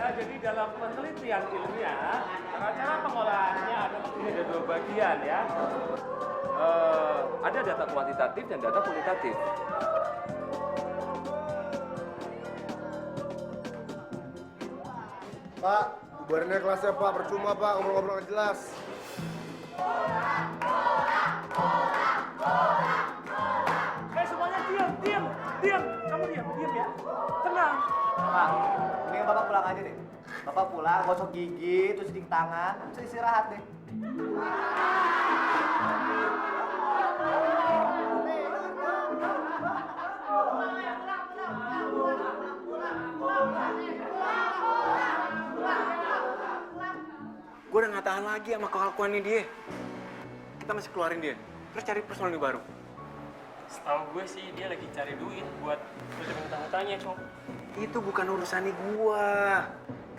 Ya, jadi dalam penelitian ilmiah, cara pengolahannya ada dua bagian ya. Ada data kuantitatif dan data kualitatif. Pak, bubarin aja kelasnya Pak, percuma Pak, ngobrol-ngobrol nggak jelas. Semuanya diam. Kamu diam ya. Tenang. Pak, mending Bapak pulang aja deh. Bapak pulang, gosok gigi, terus cuci tangan, terus istirahat deh. Gue udah nggak tahan lagi sama kelakuannya dia. Kita masih keluarin dia, terus cari personil baru. Setahu gue sih dia lagi cari duit buat nutupin utang-utangnya, Cok. Itu bukan urusannya gua.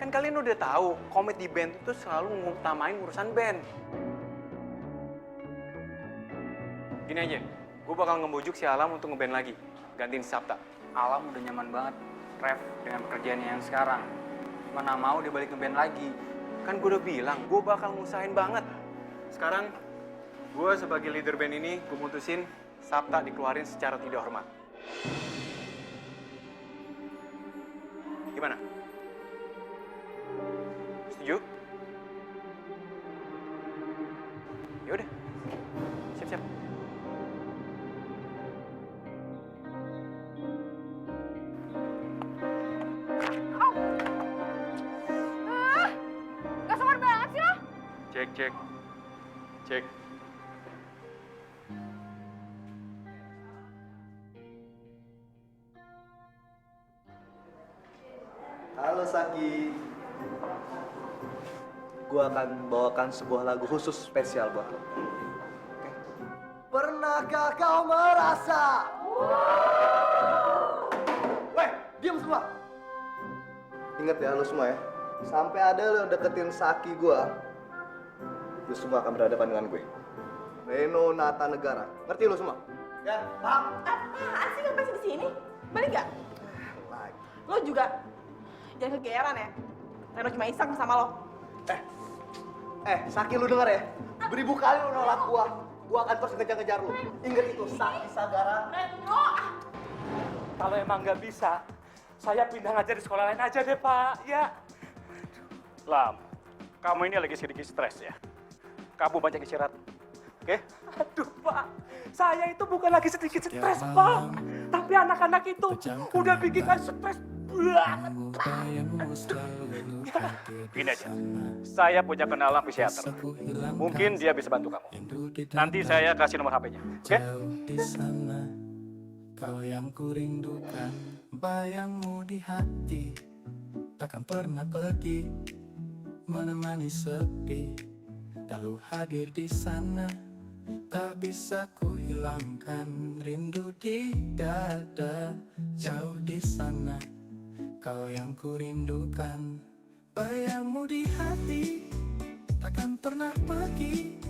Kan kalian udah tahu, komit di band itu selalu ngutamain urusan band. Gini aja, gue bakal ngebujuk si Alam untuk ngeband lagi, gantiin si Sapta. Alam udah nyaman banget, Rev, dengan pekerjaannya yang sekarang. Mana mau dia balik ngeband lagi. Kan gue udah bilang, gue bakal ngusahain banget. Sekarang, gue sebagai leader band ini, gue mutusin Sapta dikeluarin secara tidak hormat. Gimana? Setuju? Yaudah, siap-siap. Gak sabar banget sih lo. Cek. Halo Saki. Gua akan bawakan sebuah lagu khusus spesial buat lo. Oke. Pernahkah kau merasa? Weh, diam semua. Ingat ya lo semua ya. Sampai ada lo deketin Saki gua, lo semua akan berhadapan dengan gue. Reno Nata Negara. Ngerti lo semua? Ya, paham? Apaan sih ngapain sih di sini? Balik gak? Lo juga jangan kegeeran ya. Reno cuma iseng sama lo. Saki lu denger ya? Beribu kali lu nolak gua akan terus ngejar-ngejar lu. Ingat itu, Saki Sagara. Reno! Kalau emang nggak bisa, saya pindah ngajar di sekolah lain aja deh, Pak. Ya. Lam, kamu ini lagi sedikit stres ya. Kamu banyak istirahat. Oke? Aduh, Pak. Saya itu bukan lagi sedikit stres, Pak. Tapi anak-anak itu udah bikin saya stres banget. Gini aja, saya punya kenalan psikiater. Mungkin dia bisa bantu kamu. Nanti saya kasih nomor HP-nya. Oke? Di sana, kau yang kurindukan, bayangmu di hati, takkan pernah pergi, menemani sepi, lalu hadir di sana, tak bisa ku hilangkan rindu di dada, jauh di sana, kau yang kurindukan, bayangmu di hati, takkan pernah pergi,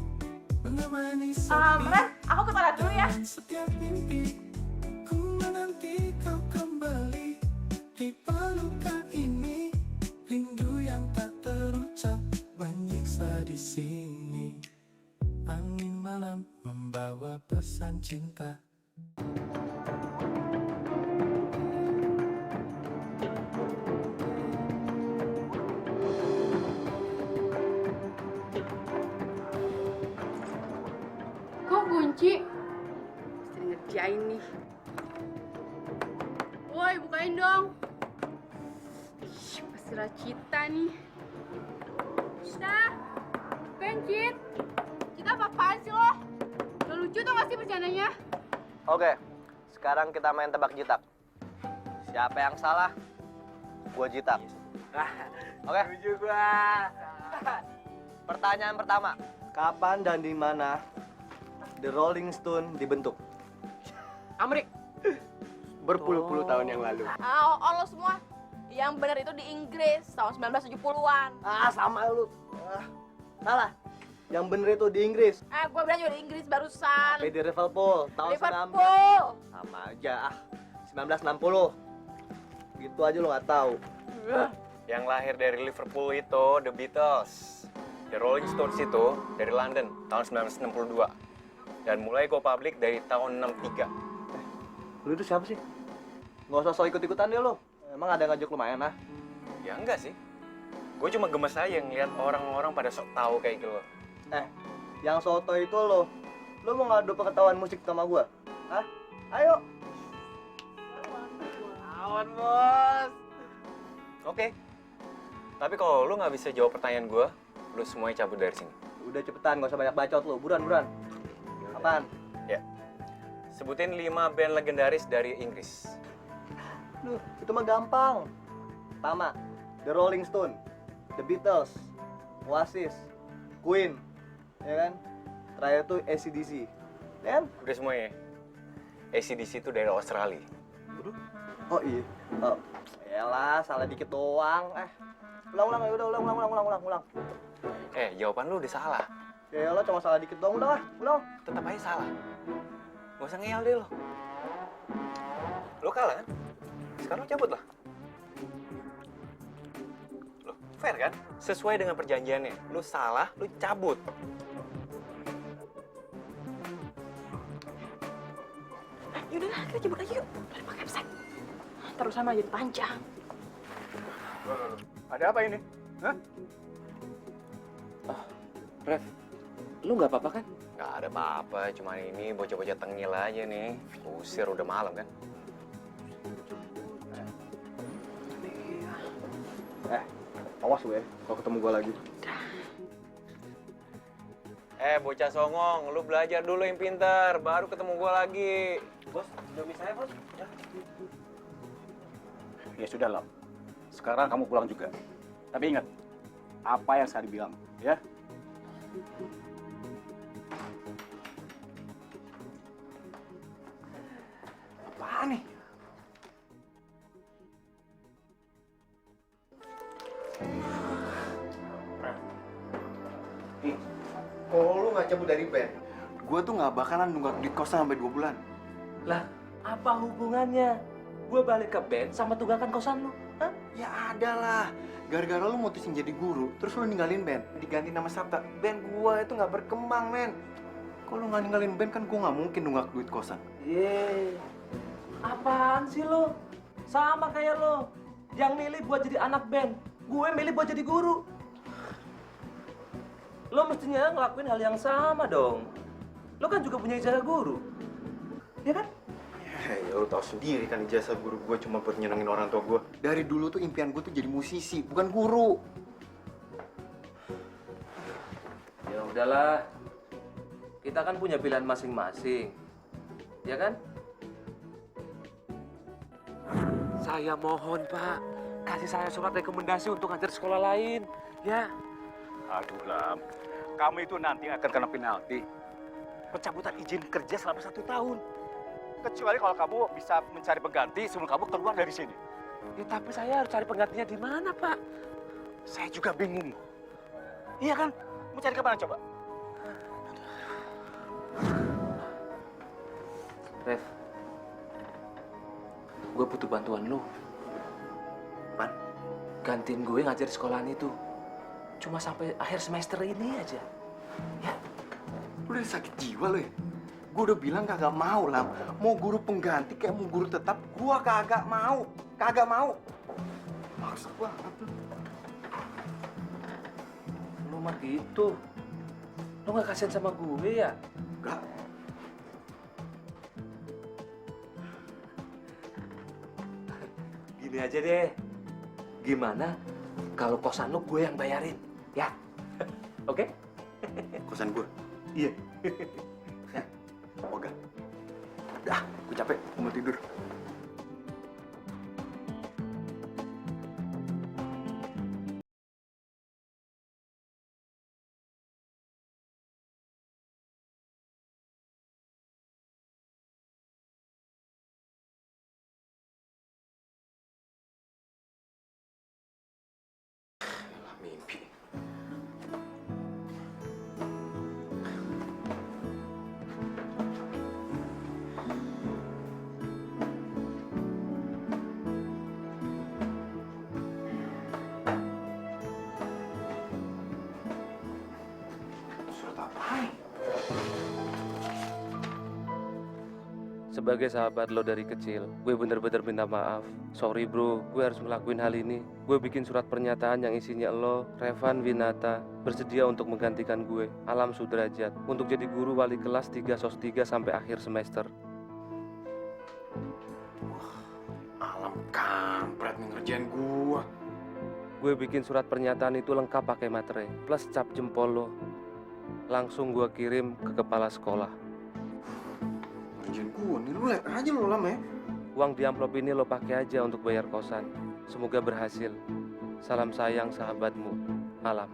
menemani sepi. Ren, aku ke toilet dulu ya. Setiap mimpi, ku menanti kau kembali di pelukan ini, rindu yang tak terucap menyiksa di sini. Angin malam membawa pesan cinta. Kok kunci? Mesti ngerjain nih. Woi, bukain dong. Pasti Racita nih. Cita, bukain Cit. Cita apa-apaan sih lo? Lo lucu tau gak sih bercandanya? Oke, sekarang kita main tebak jitak. Siapa yang salah? Gua jitak. Oke? Setuju gua. Pertanyaan pertama. Kapan dan di mana The Rolling Stone dibentuk? Amrik. Berpuluh-puluh tahun yang lalu. Lo semua. Yang benar itu di Inggris tahun 1970-an. Sama lu. Salah. Yang bener itu di Inggris. Gue bilang juga di Inggris barusan. Di Liverpool tahun 19. Liverpool. Sama aja 1960. Gitu aja lo nggak tahu. Yang lahir dari Liverpool itu The Beatles. The Rolling Stones itu dari London tahun 1962. Dan mulai go public dari tahun 63. Lu itu siapa sih? Nggak usah so ikut-ikutan deh lo. Emang ada yang ngajak lu main, ah? Ya enggak sih. Gue cuma gemes aja ngeliat orang-orang pada sok tahu kayak gitu loh. Yang soto itu lo. Lo mau ngadu pengetahuan musik sama gua? Hah? Ayo. Awan, Bos. Oke. Tapi kalau lu nggak bisa jawab pertanyaan gue, lu semuanya cabut dari sini. Udah cepetan, nggak usah banyak bacot lo. Buruan. Apaan? Ya. Sebutin 5 band legendaris dari Inggris. Duh, itu mah gampang. Pertama, The Rolling Stone, The Beatles, Oasis, Queen, ya kan? Terakhir tuh AC/DC, ya kan? Udah semuanya. AC/DC itu dari Australia. Oh iya. Oh, elah, salah dikit doang. Ulang. Jawaban lu udah salah. Ya elah, cuma salah dikit doang. Ulang. Tetap aja salah. Gak usah ngeyel deh lo. Lo kalah kan? Sekarang cabut lah. Lo fair kan? Sesuai dengan perjanjiannya. Lo salah, lo cabut. Yaudah, kita cabut aja yuk. Dari pakai website. Terus sama jadi panjang. Ada apa ini? Hah? Rev, lu nggak apa-apa kan? Gak ada apa-apa, cuma ini bocah-bocah tengil aja nih. Usir udah malam kan? Awas gue, kalau ketemu gue lagi. Bocah songong, lu belajar dulu yang pintar, baru ketemu gua lagi. Bos, demi saya bos. Ya sudah, Lam. Sekarang kamu pulang juga. Tapi ingat, apa yang saya bilang, ya? Apaan nih? Kalau lu nggak cabut dari band, Gue tuh nggak bakalan nunggak duit kosan sampai 2 bulan. Lah, apa hubungannya? Gue balik ke band sama tunggakan kosan lu. Hah? Ya ada lah. Gara-gara lu mutusin jadi guru, terus lu ninggalin band, diganti nama Sabta. Band gua itu nggak berkembang, men. Kalau lu nggak ninggalin band kan gua nggak mungkin nunggak duit kosan. Apaan sih lo? Sama kayak lo. Yang milih buat jadi anak band. Gue milih buat jadi guru. Lo mestinya ngelakuin hal yang sama dong. Lo kan juga punya ijazah guru. Ya kan? Ya lu tahu sendiri kan ijazah guru gua cuma buat nyenengin orang tua gua. Dari dulu tuh impian gua tuh jadi musisi, bukan guru. Ya udahlah. Kita kan punya pilihan masing-masing. Ya kan? Saya mohon, Pak. Kasih saya surat rekomendasi untuk ngajar sekolah lain. Ya. Aduh, Lam. Kamu itu nanti akan kena penalti. Pencabutan izin kerja selama 1 tahun. Kecuali kalau kamu bisa mencari pengganti sebelum kamu keluar dari sini. Ya, tapi saya harus cari penggantinya di mana, Pak? Saya juga bingung. Iya kan? Mau cari kemana coba? Rev, gue butuh bantuan lu. Man, Gantiin gue ngajar di sekolahan itu. Cuma sampai akhir semester ini aja. Ya, lu udah sakit jiwa lu ya? Gua udah bilang kagak mau, Lam. Mau guru pengganti kayak mau guru tetap, gua kagak mau. Kagak mau. Maksa banget lu. lu mah gitu. Lu gak kasihan sama gue ya? Enggak. Gini aja deh. Gimana kalau kosan lu gue yang bayarin? Ya? Oke? Kosan gua. Iya. Oga. Dah, gua capek, gua mau tidur. Mimpi. Sebagai sahabat lo dari kecil, gue bener-bener minta maaf. Sorry bro, gue harus ngelakuin hal ini. Gue bikin surat pernyataan yang isinya lo, Revan Winata, bersedia untuk menggantikan gue, Alam Sudrajat, untuk jadi guru wali kelas 3 SOS 3 sampai akhir semester. Alam kampret nih ngerjain gua. Gue bikin surat pernyataan itu lengkap pakai materai, plus cap jempol lo. Langsung gue kirim ke kepala sekolah. Ngerjain gua nih, lu lihat aja lo Lam ya. Uang di amplop ini lo pakai aja untuk bayar kosan. Semoga berhasil. Salam sayang sahabatmu, Alam.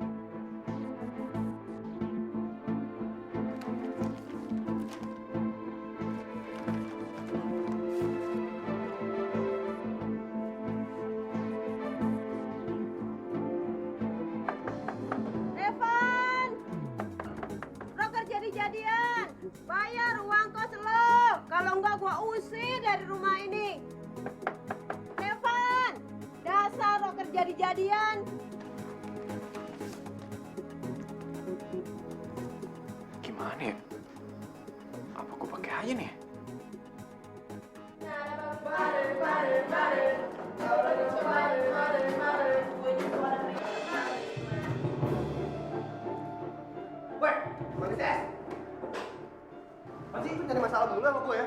Evan, broker jadi-jadian, bayar uang kos lo. Kalau enggak gua usir dari rumah ini. Evan, dasar broker jadi-jadian. Gimana ya? Apa gua pakai aja nih? Weh, Bang Tes. Masih nyari masalah mulu sama gue ya?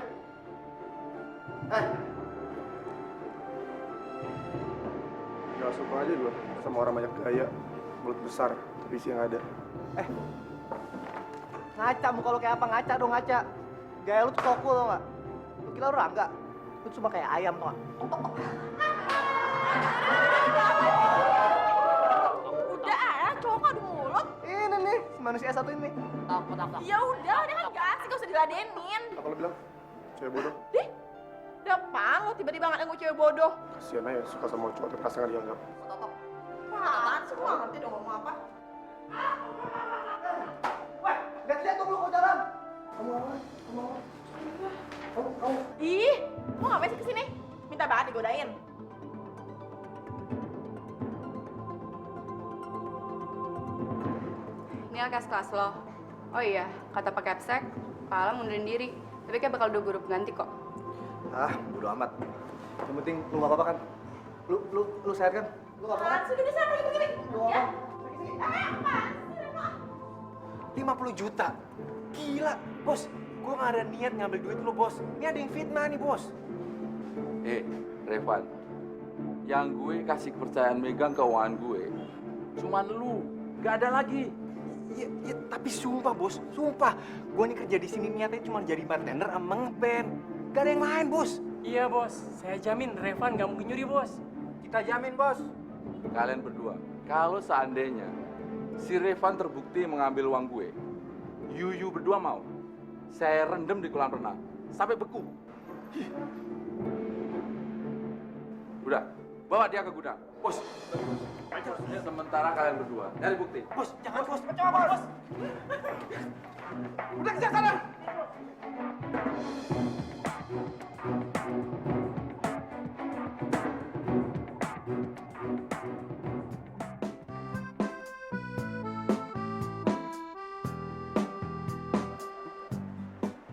Gak suka aja gue sama orang banyak gaya, mulut besar, tapi isi yang ada. Ngaca muka lo kayak apa? Ngaca dong, ngaca. Gaya lu tuh toko tau gak? Lu kira lu Rangga? Lu cuma kayak ayam tau gak? Udah cowok adu mulut. Ini nih, si manusia satu ini. Ya udah, dia kan gak asik, gak usah diladenin. Apa lo bilang? Cewek bodoh? Dih, udah apaan lo tiba-tiba ngatain gue cewek bodoh. Kasian aja suka sama cowok tapi kasar nggak dianggap. Apaan sih, gue gak ngerti dong ngomong apa. Weh, lihat-lihat dong lu kok jalan. Ih, lo ngapain sih kesini? Minta banget digodain. Ini LKS kelas lo. Oh iya, kata Pak Capsek, Pak Alam mundurin diri. Tapi kayak bakal ada guru pengganti kok. Ah, bodo amat. Yang penting lu gak apa-apa kan? Lu sehat kan? Lu gak apa-apa kan? Sudah di sana begini. Lu gak apa-apa? 50 juta. Gila, bos. Gua nggak ada niat ngambil duit lu, bos. Ini ada yang fitnah nih, bos. Revan, yang gue kasih kepercayaan megang keuangan gue, cuman lu, gak ada lagi. Ya, tapi sumpah, bos. Sumpah. Gua nih kerja di sini niatnya cuma jadi bartender sama ngeband. Gak ada yang lain, bos. Iya bos, saya jamin Revan gak mungkin nyuri bos. Kita jamin, bos. Kalian berdua, kalau seandainya si Revan terbukti mengambil uang gue, Yuyu berdua mau saya rendam di kolam renang sampai beku. Udah, bawa dia ke gudang. Bos, sementara kalian berdua cari bukti. Bos, jangan, bos. Coba, bos. Udah kejar sana.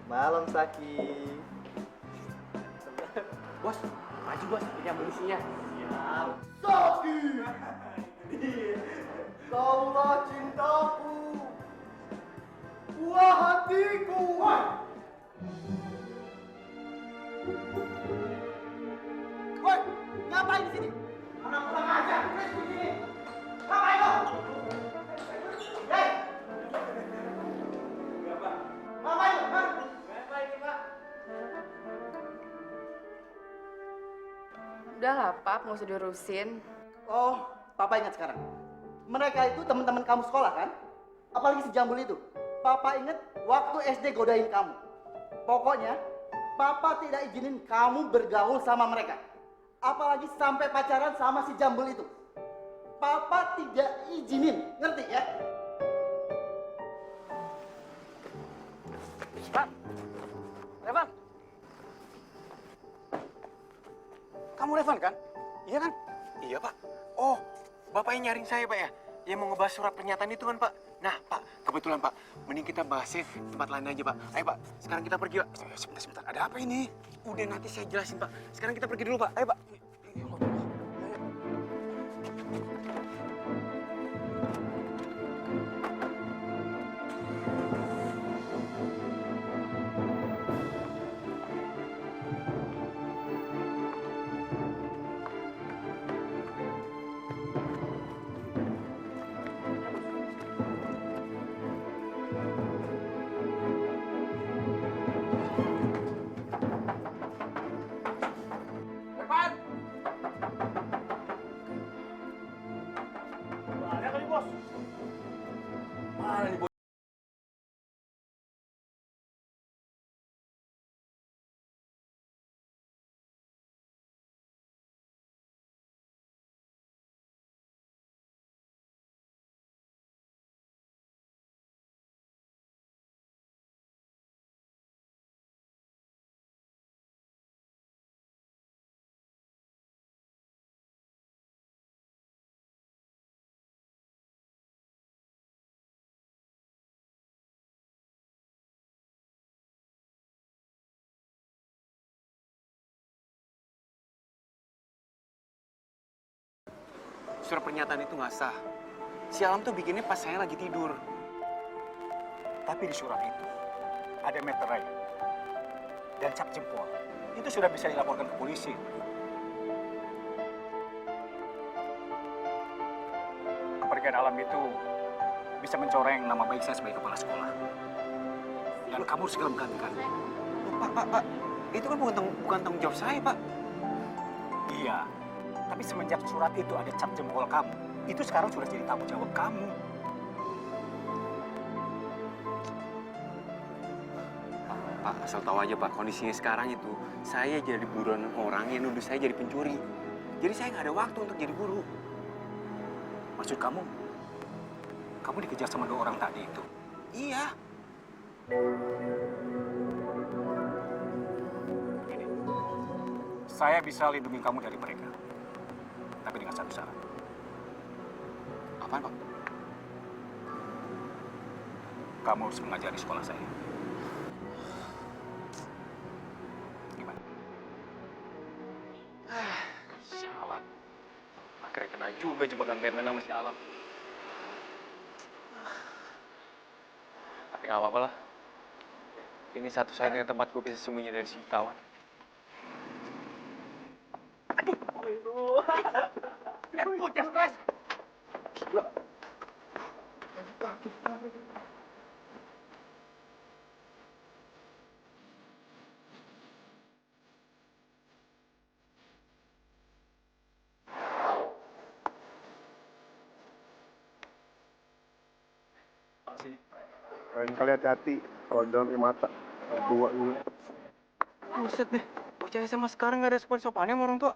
Malam, Saki. Bos, maju bos, ini amunisinya. Saki! Kaulah cintaku, buah hatiku. Woi, ngapain di sini? Anak kurang ajar, di sini. Ngapain lo? Hei! Ngapain lo? Ngapain nih, Pak? Udahlah, Pak, nggak usah diurusin. Oh, Papa ingat sekarang. Mereka itu teman-teman kamu sekolah kan? Apalagi si Jambul itu. Papa ingat waktu SD godain kamu. Pokoknya, Papa tidak izinin kamu bergaul sama mereka. Apalagi sampai pacaran sama si Jambul itu. Papa tidak izinin, ngerti ya? Pak. Revan. Kamu Revan kan? Iya kan? Iya, Pak. Oh, Bapak yang nyariin saya, Pak ya? yang mau ngebahas surat pernyataan itu kan, Pak. Nah, Pak, kebetulan, Pak. Mending kita bahasnya di tempat lain aja, Pak. Ayo, Pak. Sekarang kita pergi, Pak. Sebentar. Ada apa ini? Udah, nanti saya jelasin, Pak. Sekarang kita pergi dulu, Pak. Ayo, Pak. Ada kali, Bos. Mana nih, Bos? Surat pernyataan itu nggak sah. Si Alam tuh bikinnya pas saya lagi tidur. Tapi di surat itu ada meterai dan cap jempol. Itu sudah bisa dilaporkan ke polisi. Kepergian Alam itu bisa mencoreng nama baik saya sebagai kepala sekolah. Dan kamu harus segera menggantikan. Pak. Itu kan bukan tanggung jawab saya, Pak. Iya, tapi semenjak surat itu ada cap jempol kamu, itu sekarang sudah jadi tanggung jawab kamu. Pak, asal tahu aja, Pak. Kondisinya sekarang itu, saya jadi buronan orang yang nuduh saya jadi pencuri. Jadi saya nggak ada waktu untuk jadi guru. Maksud kamu dikejar sama 2 orang tadi itu? Iya. Gini, saya bisa lindungi kamu dari mereka. Tapi dengan satu syarat. Apaan, Pak? Kamu harus mengajar di sekolah saya. Gimana? Sialan. Akhirnya kena juga jebakan Batman sama si Alam. Tapi nggak apa-apa lah. Ini satu-satunya tempat gue bisa sembunyi dari si kawan. Bocah stres. Lain kali hati-hati kalau di dalam mata. Dua dulu. Buset deh. Bocah SMA sekarang nggak ada sopan-sopannya sama orang tua.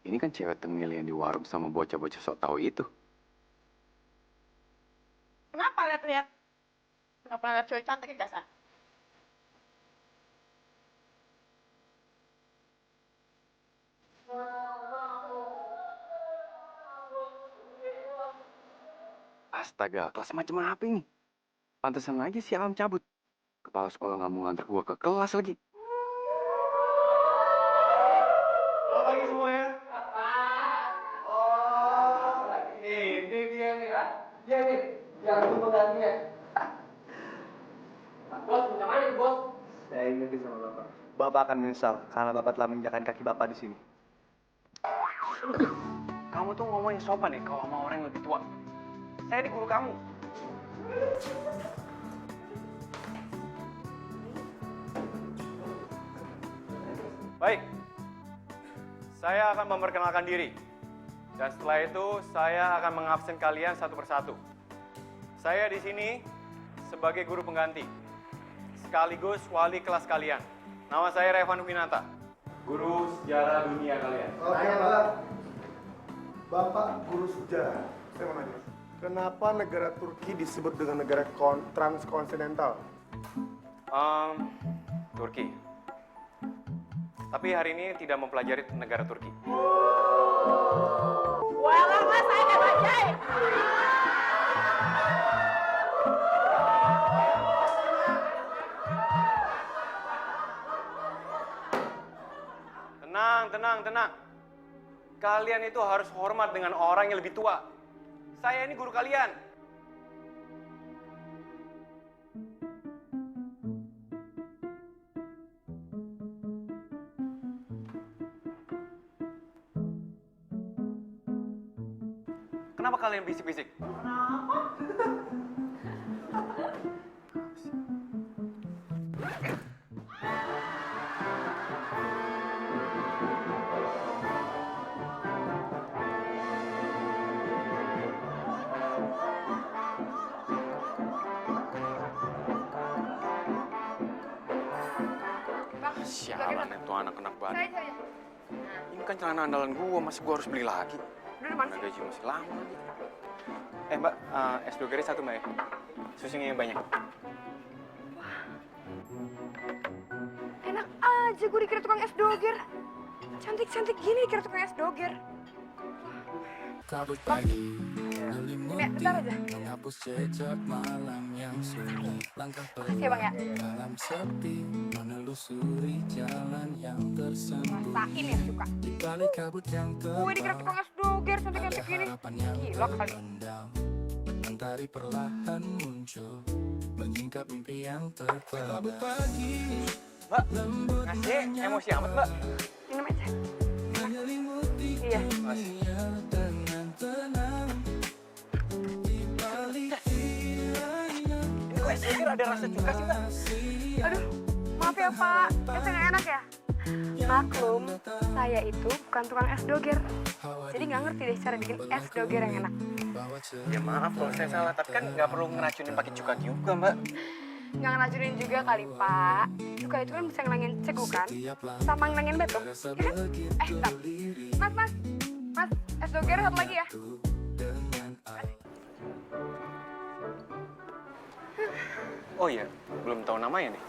Ini kan cewek tengil yang di warung sama bocah-bocah sok tahu itu. Kenapa lihat-lihat? Kenapa lihat cewek cantik di dasar? Astaga, kelas macam apa ini? Pantesan aja si Alam cabut. Kepala sekolah nggak mau nganter gua ke kelas lagi. Pagi semuanya. Oh, ini dia nih. Dia nih, yang itu penggantinya. Bos, punya mana nih, Bos? Saya ingetin sama Bapak. Bapak akan menyesal karena Bapak telah menginjakkan kaki Bapak di sini. Kamu tuh ngomongnya sopan ya kalau sama orang yang lebih tua. Saya di guru kamu. Baik. Saya akan memperkenalkan diri. Dan setelah itu, saya akan mengabsen kalian satu persatu. Saya di sini sebagai guru pengganti, sekaligus wali kelas kalian. Nama saya Revan Winata, guru sejarah dunia kalian. Oke, Pak. Bapak guru sejarah. Saya mau nanya. Kenapa negara Turki disebut dengan negara transkontinental? Turki. Tapi hari ini tidak mempelajari negara Turki. Wah, tenang. Kalian itu harus hormat dengan orang yang lebih tua. Saya ini guru kalian. Kenapa kalian bisik-bisik? Sialan itu anak-anak banget. Saya. Ini kan celana andalan gua, masih gua harus beli lagi. Udah mana Mana sih? gaji masih lama lagi. Mbak, es dogernya satu mbak ya? Susunya yang banyak. Enak aja gue dikira tukang es doger. Cantik-cantik gini dikira tukang es doger. Kabut pagi Ini bentar aja. menghapus jejak malam yang sunyi. Langkah Makasih ya, Bang, ya. malam sepi menelusuri jalan yang tersembunyi. Rasain ya suka. Di balik kabut yang Gue dikira tebal tukang es doger cantik-cantik gini. harapan yang Gila kali. terpendam. Mentari perlahan muncul menyingkap mimpi yang terpendam. Kabut pagi Mbak, ngasih emosi amat mbak. Minum aja. menyelimuti Iya. dunia dengan tenang. Di balik hilangnya Ini kok es doger ada rasa cuka sih mbak? Aduh, maaf ya Pak. Esnya nggak enak ya? Maklum, saya itu bukan tukang es doger. Jadi nggak ngerti deh cara bikin es doger yang enak. Ya maaf kalau saya salah, tapi kan nggak perlu ngeracunin pakai cuka juga mbak. Nggak ngeracunin juga kali Pak. Cuka itu kan bisa ngilangin cegukan kan? Sama ngilangin batuk, ya kan? Bentar. Mas, es doger satu lagi ya. Oh iya, belum tahu namanya nih.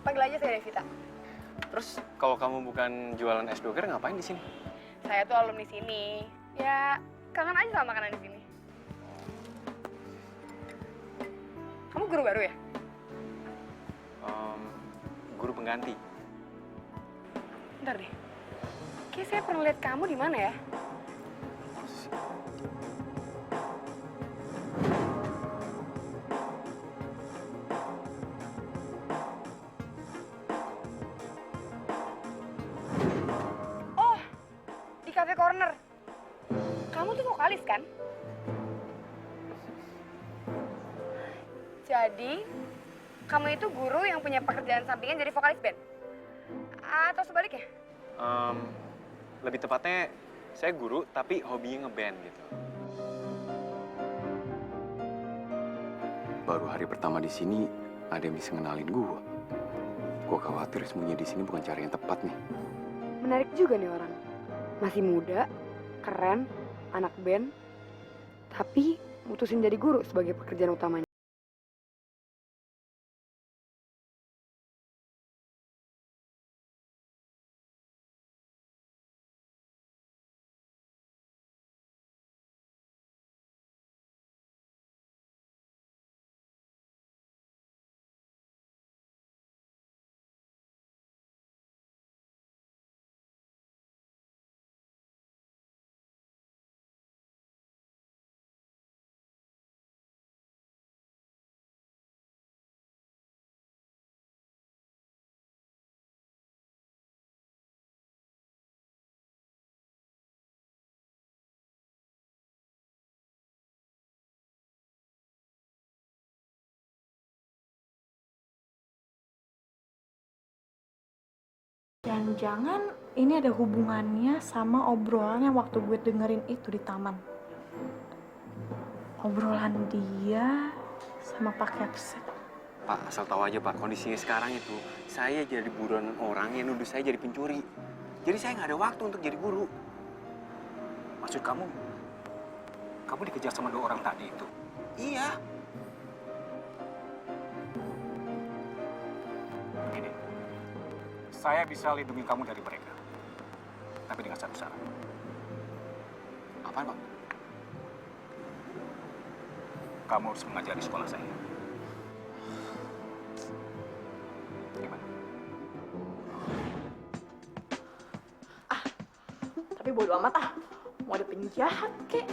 Panggil aja saya Devita. Terus kalau kamu bukan jualan es doger ngapain di sini? Saya tuh alumni sini. Ya, kangen aja sama makanan di sini. Kamu guru baru ya? Guru pengganti. Bentar deh. Kayaknya saya pernah lihat kamu di mana ya? Oh, di Cafe Corner. Kamu tuh vokalis kan? Jadi, kamu itu guru yang punya pekerjaan sampingan jadi vokalis band? Atau sebaliknya? Lebih tepatnya, saya guru tapi hobinya ngeband gitu. Baru hari pertama di sini, ada yang bisa ngenalin gua. Gua khawatir semuanya di sini bukan cara yang tepat nih. Menarik juga nih orang. Masih muda, keren, anak band, tapi mutusin jadi guru sebagai pekerjaan utamanya. Jangan-jangan ini ada hubungannya sama obrolan yang waktu gue dengerin itu di taman. Obrolan dia sama Pak Kepsek. Pak, asal tahu aja Pak, kondisinya sekarang itu saya jadi buronan orang yang nuduh saya jadi pencuri. Jadi saya nggak ada waktu untuk jadi guru. Maksud kamu dikejar sama 2 orang tadi itu? Iya. Begini, saya bisa lindungi kamu dari mereka. Tapi dengan satu syarat. Apaan Pak? Kamu harus mengajar di sekolah saya. Gimana? Tapi bodo amat ah. Mau ada penjahat kek,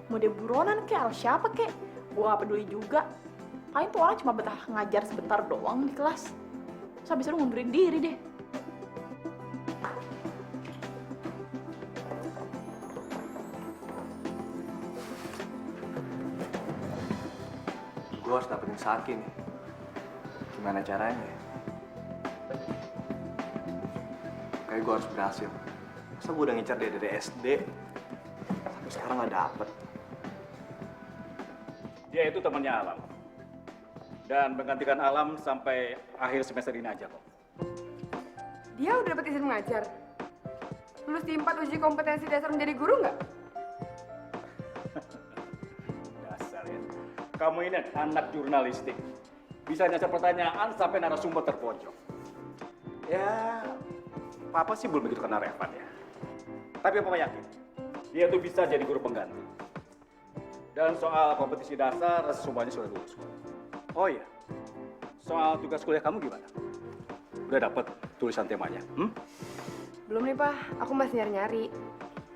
mau ada buronan kek, atau siapa kek. Gue gak peduli juga. Paling tuh orang cuma betah ngajar sebentar doang di kelas. Terus habis itu ngundurin diri deh. Gue harus dapetin Saki nih. Gimana caranya ya? Kayak gue harus berhasil. Masa gue udah ngincar dia dari SD, sampai sekarang gak dapet. Dia itu temannya Alam. Dan menggantikan Alam sampai akhir semester ini aja kok. Dia udah dapat izin mengajar. Lulus di 4 uji kompetensi dasar menjadi guru nggak? Dasar ya. Kamu ini anak jurnalistik. Bisa nyasar pertanyaan sampai narasumber terpojok. Ya, Papa sih belum begitu kenal Revan ya. Tapi Papa yakin, dia tuh bisa jadi guru pengganti. Dan soal kompetisi dasar, semuanya sudah lulus. Oh iya, soal tugas kuliah kamu gimana? Udah dapet tulisan temanya? Belum nih, Pak. Aku masih nyari-nyari.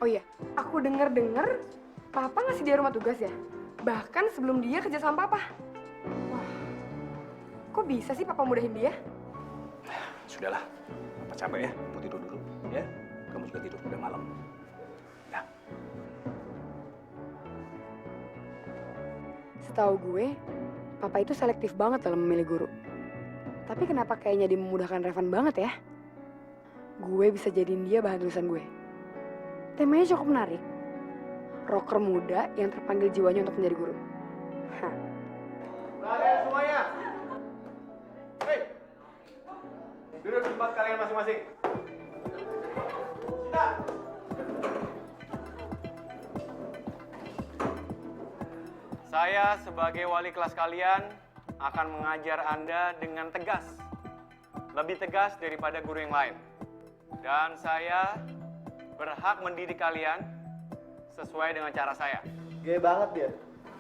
Oh iya, aku denger-denger Papa ngasih dia rumah tugas ya? Bahkan sebelum dia kerja sama Papa. Wah, kok bisa sih Papa mudahin dia? Sudahlah, Papa capek ya, mau tidur dulu. Ya, kamu juga tidur, udah malam. Ya. Setahu gue, Papa itu selektif banget dalam memilih guru. Tapi kenapa kayaknya dia memudahkan Revan banget ya? Gue bisa jadiin dia bahan tulisan gue. Temanya cukup menarik. Rocker muda yang terpanggil jiwanya untuk menjadi guru. Hah. Kalian semuanya. Hei. Duduk di tempat kalian masing-masing. Kita. Saya sebagai wali kelas kalian akan mengajar Anda dengan tegas. Lebih tegas daripada guru yang lain. Dan saya berhak mendidik kalian sesuai dengan cara saya. Gaya banget dia.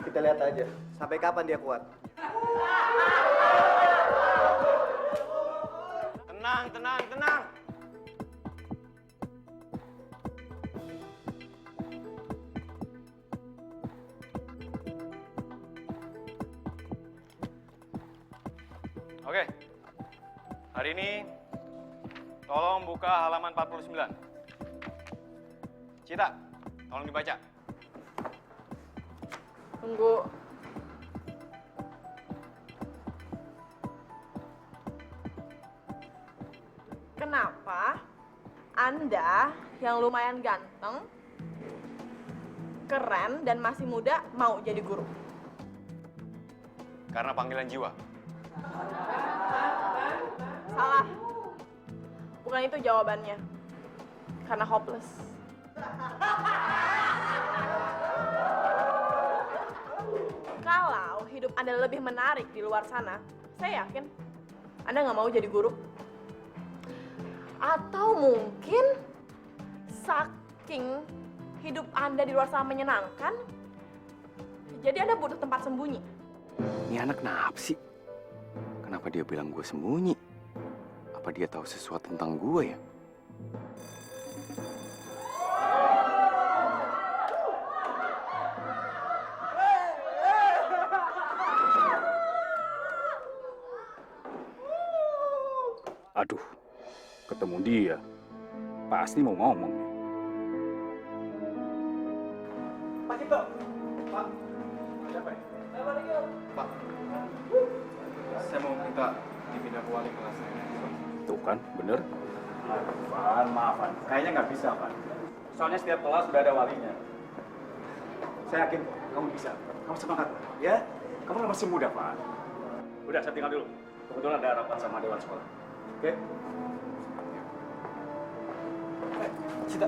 Kita lihat aja. Sampai kapan dia kuat. Tenang, tenang, tenang. Oke. Hari ini tolong buka halaman 49. Cita, tolong dibaca. Tunggu. Kenapa Anda yang lumayan ganteng, keren, dan masih muda mau jadi guru? Karena panggilan jiwa. Salah. Bukan itu jawabannya. Karena hopeless. Kalau hidup Anda lebih menarik di luar sana, saya yakin Anda nggak mau jadi guru. Atau mungkin saking hidup Anda di luar sana menyenangkan, jadi Anda butuh tempat sembunyi. Ini anak kenapa sih? Kenapa dia bilang gue sembunyi? Apa dia tahu sesuatu tentang gue ya? Aduh, ketemu dia. Pasti mau ngomong nih. Pak Cipto. Pak. Ada apa ya? Pak, saya mau minta dipindah ke wali kelas saya. Tuh kan, bener? Van, maaf Van. Kayaknya nggak bisa, Van. Soalnya setiap kelas sudah ada walinya. Saya yakin kok, kamu bisa. Kamu semangat, ya? Kamu masih muda, Van. Udah, saya tinggal dulu. Kebetulan ada rapat sama Dewan Sekolah. Oke? Cita,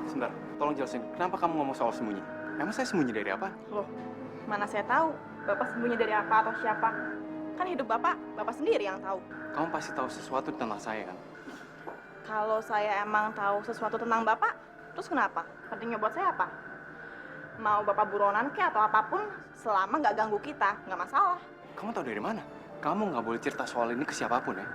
sebentar. Tolong jelasin, kenapa kamu ngomong soal sembunyi? Emang saya sembunyi dari apa? Loh, mana saya tahu Bapak sembunyi dari apa atau siapa? Kan hidup Bapak sendiri yang tahu. Kamu pasti tahu sesuatu tentang saya, kan? Kalau saya emang tahu sesuatu tentang Bapak, terus kenapa? Pentingnya buat saya apa? Mau Bapak buronan kek atau apapun, selama nggak ganggu kita, nggak masalah. Kamu tahu dari mana? Kamu nggak boleh cerita soal ini ke siapapun, ya?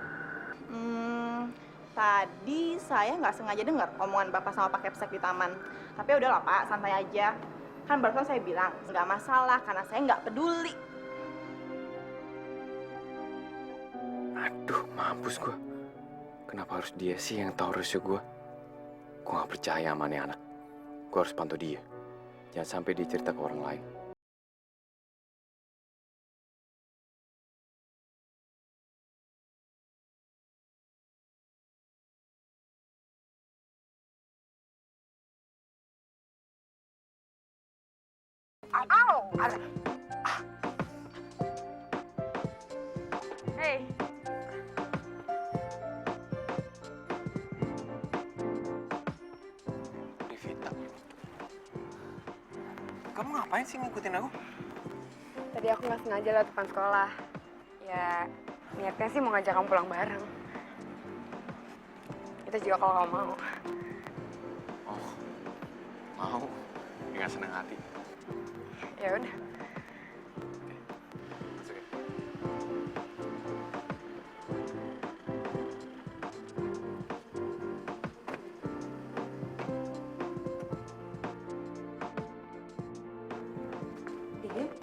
Tadi saya nggak sengaja dengar omongan Bapak sama Pak Kepsek di taman. Tapi udahlah Pak, santai aja. Kan barusan saya bilang, nggak masalah karena saya nggak peduli. Aduh, mampus gua. Kenapa harus dia sih yang tahu rahasia gua? Gua nggak percaya sama nih anak. Gua harus pantau dia. Jangan sampai dia cerita ke orang lain. Hey, Devita. Kamu ngapain sih ngikutin aku? tadi aku nggak sengaja lewat depan sekolah. Ya, niatnya sih mau ngajak kamu pulang bareng. Itu juga kalau kamu mau. Oh, mau. Dengan senang hati. Ya udah. Masuk ya.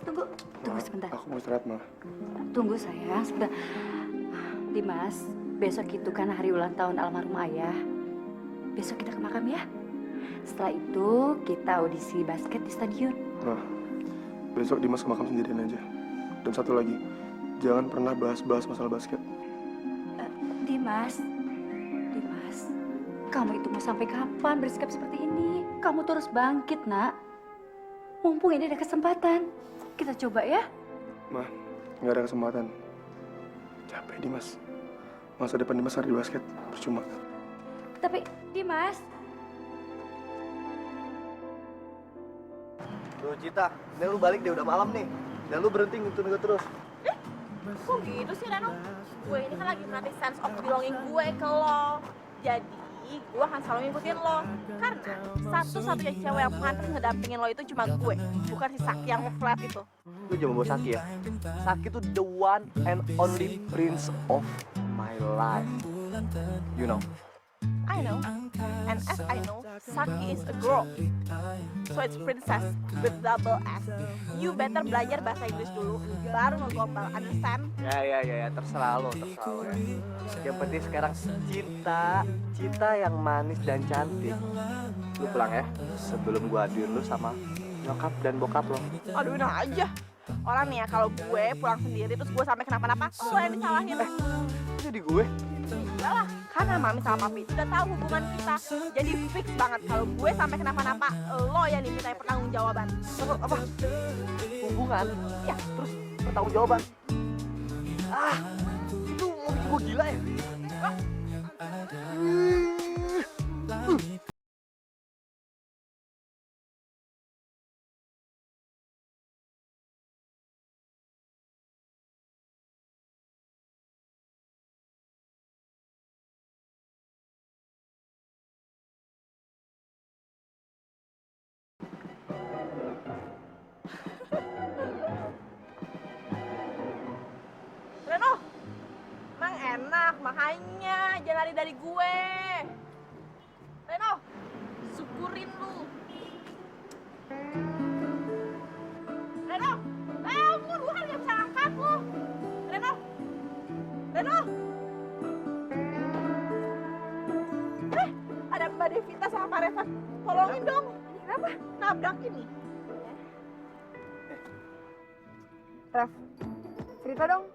Tunggu, tunggu sebentar. Aku mau istirahat, Ma. Tunggu sayang, sebentar. Dimas, besok itu kan hari ulang tahun almarhum ayah. Besok kita ke makam ya. Setelah itu kita audisi basket di stadion. Nah, besok Dimas ke makam sendirian aja. Dan satu lagi, jangan pernah bahas-bahas masalah basket. Dimas, kamu itu mau sampai kapan bersikap seperti ini? Kamu terus bangkit, nak. Mumpung ini ada kesempatan. Kita coba ya. Ma, nggak ada kesempatan. Capek Dimas. Masa depan Dimas hari di basket, percuma. Tapi, Dimas, Duh, Cita, ini lu balik deh, udah malam nih. Dan lu berhenti ngikutin gue terus. Kok gitu sih Reno? Gue ini kan lagi ngelatih sense of belonging gue ke lo. Jadi gue akan selalu ngikutin lo. Karena satu-satunya cewek yang pantas ngedampingin lo itu cuma gue. Bukan si Saki yang flat itu. Lu jangan bawa Saki ya. Saki tuh the one and only prince of my life. You know? I know. And as I know, Saki is a girl. So it's princess with double S. You better belajar bahasa Inggris dulu, baru ngegombal, understand? Ya, terserah lo ya. Yang penting sekarang cinta yang manis dan cantik. Lu pulang ya, sebelum gua aduin lu sama nyokap dan bokap lo. Aduh, nah aja. Orang nih ya, kalau gue pulang sendiri terus gue sampai kenapa-napa, lo yang disalahin. Jadi gue? Iyalah, karena mami sama papi udah tahu hubungan kita. Jadi fix banget kalau gue sampai kenapa-napa, lo yang dimintai pertanggungjawaban. Apa? Hubungan? Ya, Terus pertanggungjawaban? Ah, itu mau bikin gue gila ya? Reno, emang enak, makanya jangan lari dari gue. Reno, syukurin lu. Reno, bangun, lu kan gak bisa angkat lu. Reno, ada Mbak Devita sama Pak Revan. Tolongin dong. Kenapa? Nabrak ini. Raf, cerita dong.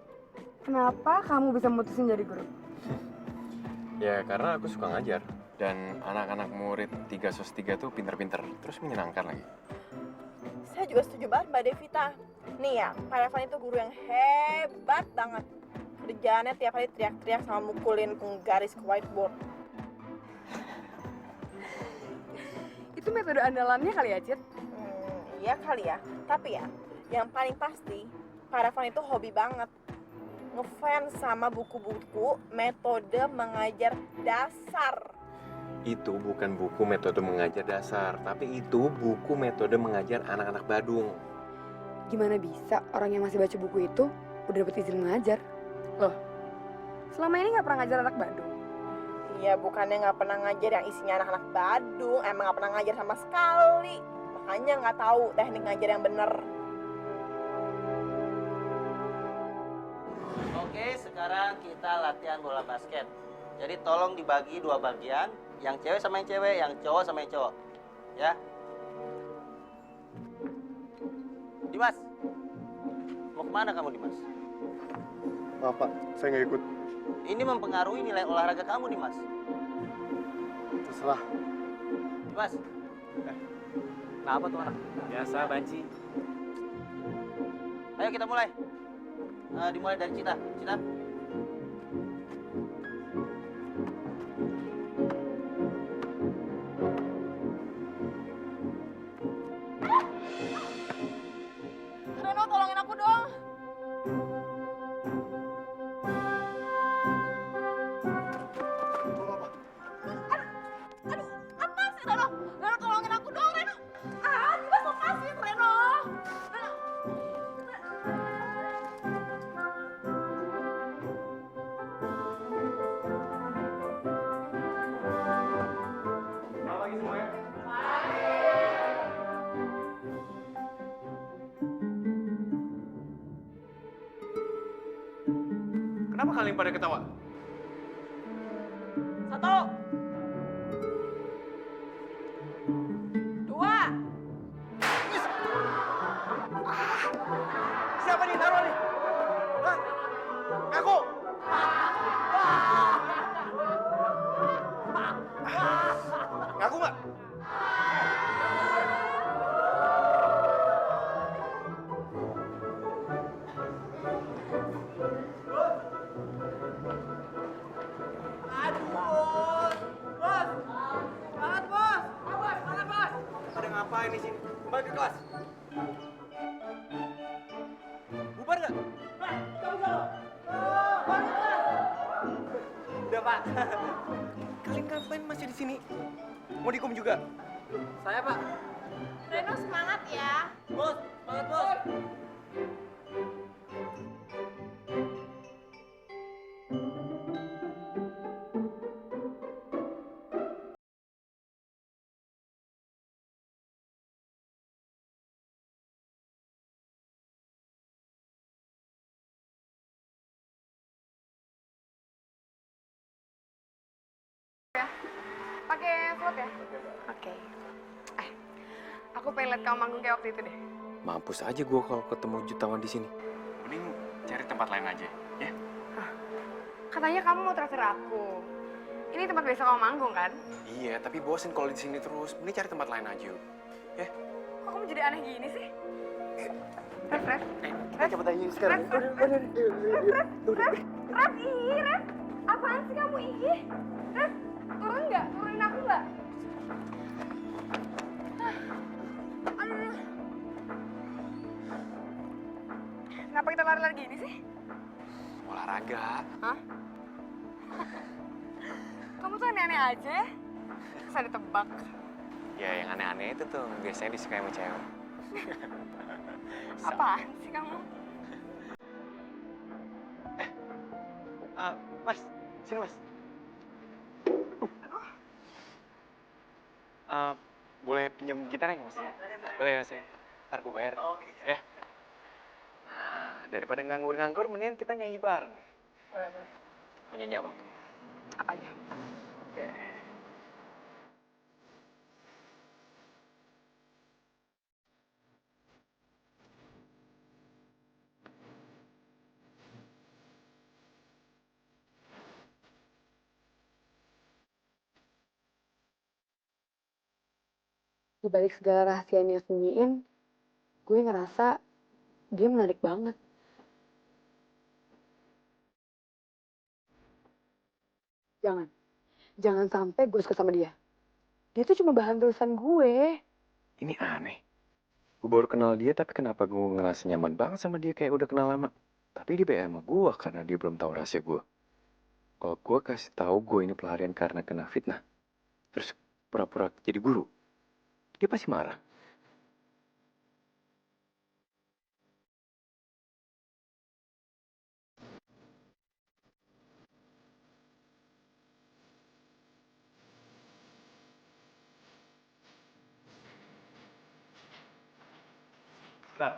Kenapa kamu bisa mutusin jadi guru? Ya karena aku suka ngajar. Dan anak-anak murid 3/3 tuh pinter-pinter. Terus menyenangkan lagi. Saya juga setuju banget Mbak Devita. Nih ya, Pak Revan itu guru yang hebat banget. Kerjaannya tiap hari teriak-teriak sama mukulin penggaris ke whiteboard. Itu metode andalannya kali ya, Cit? Iya kali ya. Tapi ya, yang paling pasti, Pak Revan itu hobi banget ngefans sama buku-buku metode mengajar dasar. Itu bukan buku metode mengajar dasar, tapi itu buku metode mengajar anak-anak Badung. Gimana bisa orang yang masih baca buku itu udah dapet izin mengajar? Loh, selama ini nggak pernah ngajar anak Bandung? Ya bukannya nggak pernah ngajar yang isinya anak-anak Badung, emang nggak pernah ngajar sama sekali. Makanya nggak tahu teknik ngajar yang bener. Oke, sekarang kita latihan bola basket. Jadi tolong dibagi dua bagian, yang cewek sama yang cewek, yang cowok sama yang cowok. Ya. Dimas, mau kemana kamu Dimas? Maaf Pak, saya nggak ikut. Ini mempengaruhi nilai olahraga kamu Dimas. Terserah. Dimas. Kenapa tuh anak? Biasa, banci. Ayo kita mulai. Dimulai dari Cita. Cita. Reno, tolongin aku dong. Aduh, apa sih Reno? Reno, tolongin aku dong, Reno. Dimas lepasin, Reno. Reno. Selamat pagi semuanya. Kenapa kalian pada ketawa? Satu. Dua. Siapa nih taruh nih? Hah? Aku. Ngaku nggak? Pada ngapain di sini? Kembali ke kelas. Bubar nggak? Udah Pak. Kalian ngapain masih di sini? Mau dikum juga? Saya Pak. Reno semangat ya. Bos, semangat bos. Pakai float ya? Oke. Aku pengen liat kamu manggung kayak waktu itu deh. Mampus aja gue kalau ketemu jutawan di sini. Mending cari tempat lain aja, ya? Katanya kamu mau traktir aku. Ini tempat biasa kamu manggung kan? Iya, tapi bosen kalau di sini terus. Mending cari tempat lain aja, yuk. Ya? Kok kamu jadi aneh gini sih? Ref. Kita cepet aja sekarang. Ref, ih, Ref. Apaan sih kamu, ih? Ref, turun nggak? Turunin aku nggak? Aduh. Kenapa kita lari-lari gini sih? Olahraga. Hah? Kamu tuh aneh-aneh aja ya? Bisa ditebak. Ya, yang aneh-aneh itu tuh biasanya disukai sama cewek. Apaan sih kamu? Mas, sini mas. Boleh pinjam gitarnya nggak mas? Boleh ya, saya. Ntar gue bayar. Oke. Ya. Nah, daripada nganggur-nganggur, mending kita nyanyi bareng. Nyanyi apa? Apa aja? Oke. Di balik segala rahasia yang dia sembunyiin, gue ngerasa dia menarik banget. Jangan sampai gue suka sama dia. Dia tuh cuma bahan tulisan gue. Ini aneh. Gue baru kenal dia, tapi kenapa gue ngerasa nyaman banget sama dia kayak udah kenal lama. Tapi dia beda sama gue karena dia belum tahu rahasia gue. Kalau gue kasih tahu gue ini pelarian karena kena fitnah, terus pura-pura jadi guru, dia pasti marah. Nah,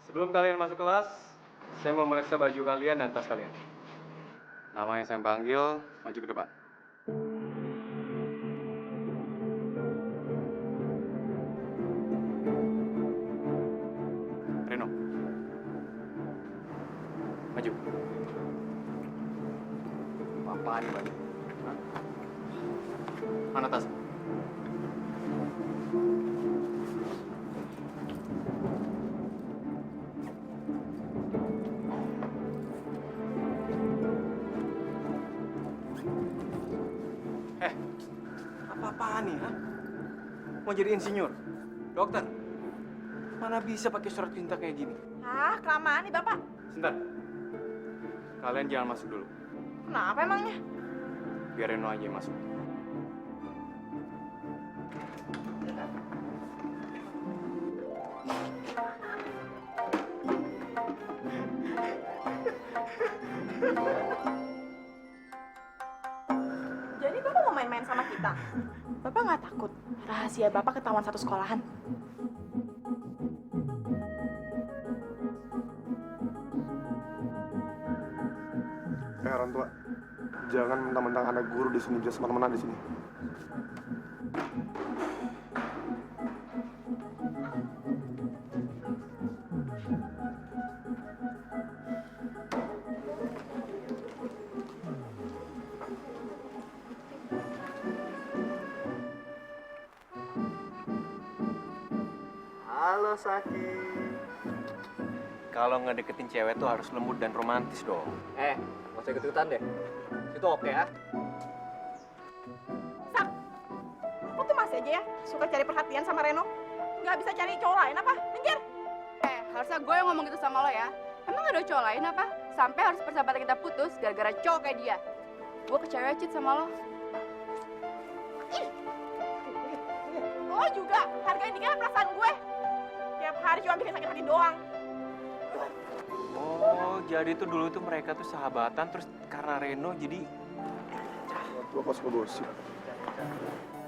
sebelum kalian masuk kelas, saya mau memeriksa baju kalian dan tas kalian. Nama yang saya panggil, maju ke depan. Reno. Maju. Apaan nih, baju? Hah? Mana tas? Apa-apaan nih, ha? Mau jadi insinyur? Dokter? Mana bisa pakai surat cinta kayak gini? Ah, kelamaan nih Bapak. Sebentar. Kalian jangan masuk dulu. Kenapa emangnya? Biar Reno aja yang masuk. Jadi Bapak mau main-main sama kita? Bapak nggak takut rahasia Bapak ketahuan satu sekolahan? Orang tua, jangan mentang-mentang anak guru di sini bisa semena-mena di sini. Halo Saki. Kalau ngedeketin cewek tuh harus lembut dan romantis dong. Gak usah ikut-ikutan deh. Itu oke ya. Sak, kok tuh masih aja ya suka cari perhatian sama Reno? Nggak bisa cari cowok lain apa? Minggir! Harusnya gue yang ngomong gitu sama lo ya. Emang ada cowok lain apa? Sampai harus persahabatan kita putus gara-gara cowok kayak dia. Gue kecewa Cid sama lo. Lo juga hargain dikit perasaan gue. Tiap hari cuma bikin sakit hati doang. Oh, jadi tuh dulu tuh mereka tuh sahabatan, terus karena Reno jadi... Tua kos ngegosip.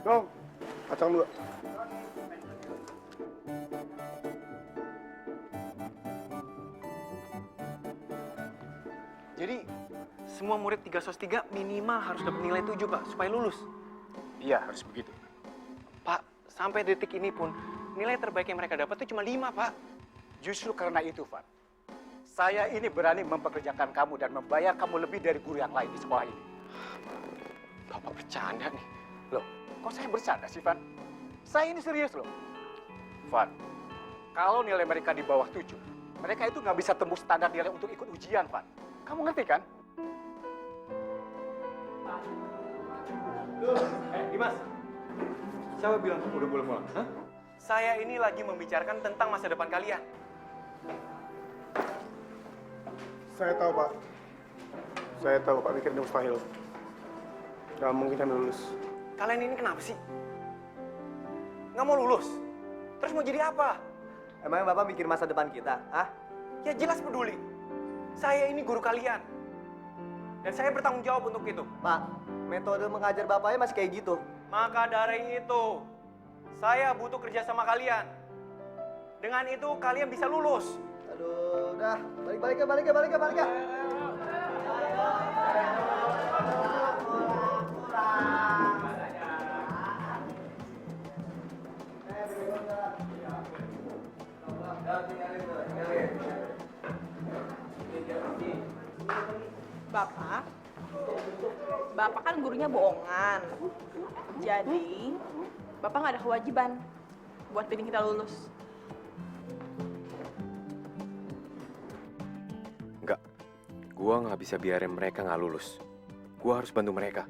Dong, kacang dua. Jadi, semua murid 3 sos 3 minimal harus dapat nilai 7, Pak, supaya lulus. Iya, harus begitu. Pak, sampai detik ini pun, nilai terbaik yang mereka dapat tuh cuma 5, Pak. Justru karena itu, Van. Saya ini berani mempekerjakan kamu dan membayar kamu lebih dari guru yang lain di sekolah ini. Bapak bercanda nih. Loh, kok saya bercanda sih, Van? Saya ini serius loh. Van, kalau nilai mereka di bawah 7, mereka itu nggak bisa tembus standar nilai untuk ikut ujian, Van. Kamu ngerti kan? Dimas. Siapa bilang kamu udah boleh pulang? Hah? Saya ini lagi membicarakan tentang masa depan kalian. Saya tahu, Pak. Saya tahu, Pak. Mikir ini mustahil. Gak mungkin kami lulus. Kalian ini kenapa sih? Nggak mau lulus? Terus mau jadi apa? Emangnya Bapak mikir masa depan kita, ah? Ya jelas peduli. Saya ini guru kalian. Dan saya bertanggung jawab untuk itu. Pak, metode mengajar Bapaknya masih kayak gitu. Maka dari itu, saya butuh kerja sama kalian. Dengan itu, kalian bisa lulus. Aduh, udah. Balik ya. Bapak kan gurunya bohongan. Jadi, Bapak nggak ada kewajiban buat bikin kita lulus. Enggak, gua nggak bisa biarin mereka nggak lulus. Gua harus bantu mereka.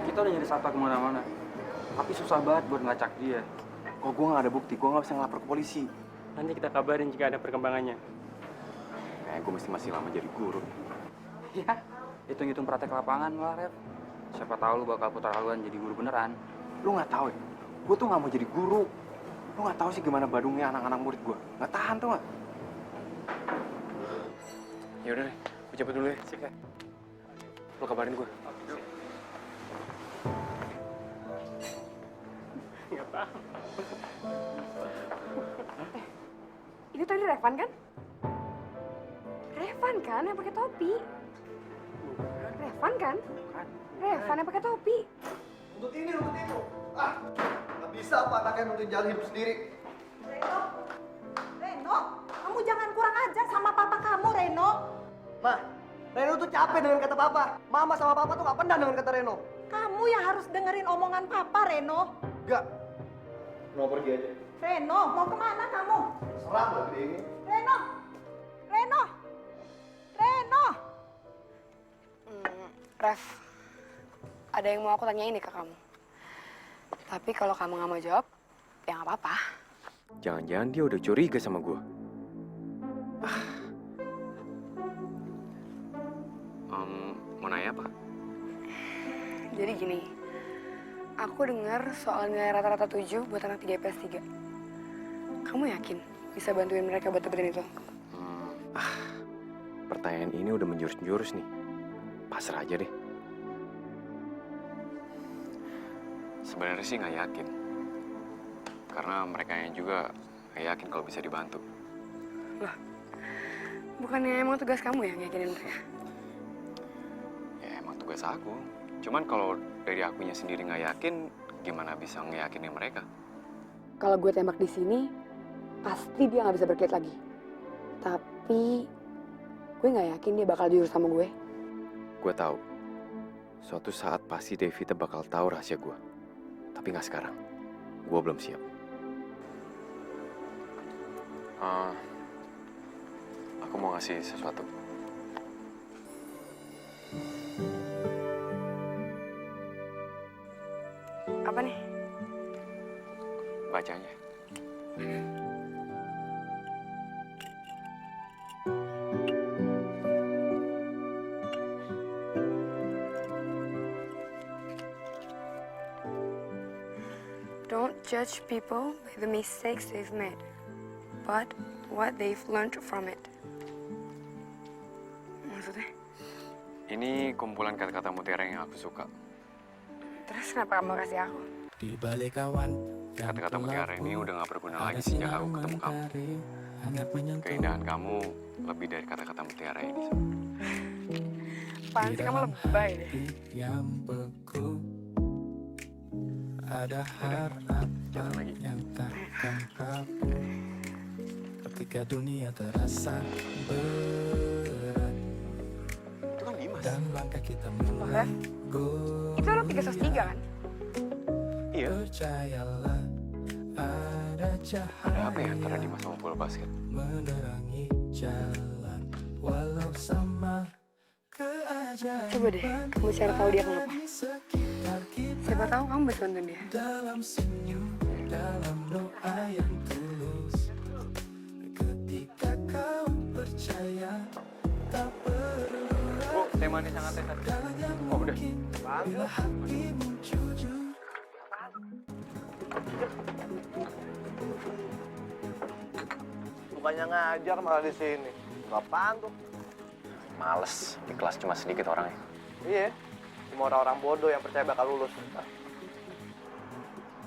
Kita udah nyari Sabta kemana-mana, tapi susah banget buat ngelacak dia. Kok gua nggak ada bukti, gua nggak bisa ngelapor ke polisi. Nanti kita kabarin jika ada perkembangannya. Kayak gua masih lama jadi guru. Ya, hitung-hitung praktek lapangan lah, Rev. Siapa tahu lu bakal putar haluan jadi guru beneran. Lu nggak tahu ya, gua tuh nggak mau jadi guru. Lu nggak tahu sih gimana badungnya anak-anak murid gua. Nggak tahan tuh nggak? Ya udah deh, gua cabut dulu ya. Lu kabarin gua. Itu tadi Revan kan? Revan kan yang pakai topi? Revan kan? Revan yang pakai topi. Untuk ini, untuk itu. Ah, nggak bisa apa anaknya nuntun jalan hidup sendiri. Reno, kamu jangan kurang ajar sama papa kamu, Reno. Ma, Reno tuh capek dengan kata papa. Mama sama papa tuh nggak pernah dengan kata Reno. Kamu yang harus dengerin omongan papa, Reno. Enggak. Mau pergi aja. Reno, mau kemana kamu? Serang lah gede ini. Reno, Reno, Reno. Ref, ada yang mau aku tanyain nih ke kamu. Tapi kalau kamu nggak mau jawab, ya nggak apa-apa. Jangan-jangan dia udah curiga sama gue. Mau nanya apa? Jadi gini, aku dengar soal nilai rata-rata 7 buat anak 3 IPS 3. Kamu yakin bisa bantuin mereka buat dapetin itu? Pertanyaan ini udah menjurus-jurus nih. Pasrah aja deh. Sebenarnya sih nggak yakin. Karena mereka yang juga nggak yakin kalau bisa dibantu. Loh, bukannya emang tugas kamu ya ngeyakinin mereka? Ya emang tugas aku. Cuman kalau dari akunya sendiri nggak yakin, gimana bisa ngeyakinin mereka? Kalau gue tembak di sini, pasti dia nggak bisa berkelit lagi. Tapi gue nggak yakin dia bakal jujur sama gue. Gue tahu. Suatu saat pasti Devita bakal tahu rahasia gue. Tapi nggak sekarang. Gue belum siap. Aku mau ngasih sesuatu. Apa nih? Bacanya. Don't judge people by the mistakes they've made, but what they've learned from it. Maksudnya? Ini kumpulan kata-kata mutiara yang aku suka. Terus kenapa kamu kasih aku? Di balik awan, Kata-kata mutiara ini udah gak berguna lagi sejak aku ketemu kamu. Keindahan kamu lebih dari kata-kata mutiara ini. Apaan sih kamu lebay deh. yang beku, ada harapan yang takkan kapok. Ketika dunia terasa berat, Itu kan Dimas. dan langkah kita Ref, mulai itu anak 3 sos 3 kan? Iya. percayalah, ada cahaya Ada apa ya antara Dimas sama bola basket? menerangi jalan, walau sama keajaiban. Coba deh, kamu cari tahu dia kenapa. di sekitar kita. Siapa tahu kamu bisa bantuin dia. Dalam senyum, dalam doa yang tulus. Ketika kau percaya, tak perlu Bu, teh manis sangat teh satu. Oh udah. bila hatimu jujur. Bukannya ngajar malah di sini. Apaan tuh? Males, di kelas cuma sedikit orangnya. Iya, cuma orang-orang bodoh yang percaya bakal lulus.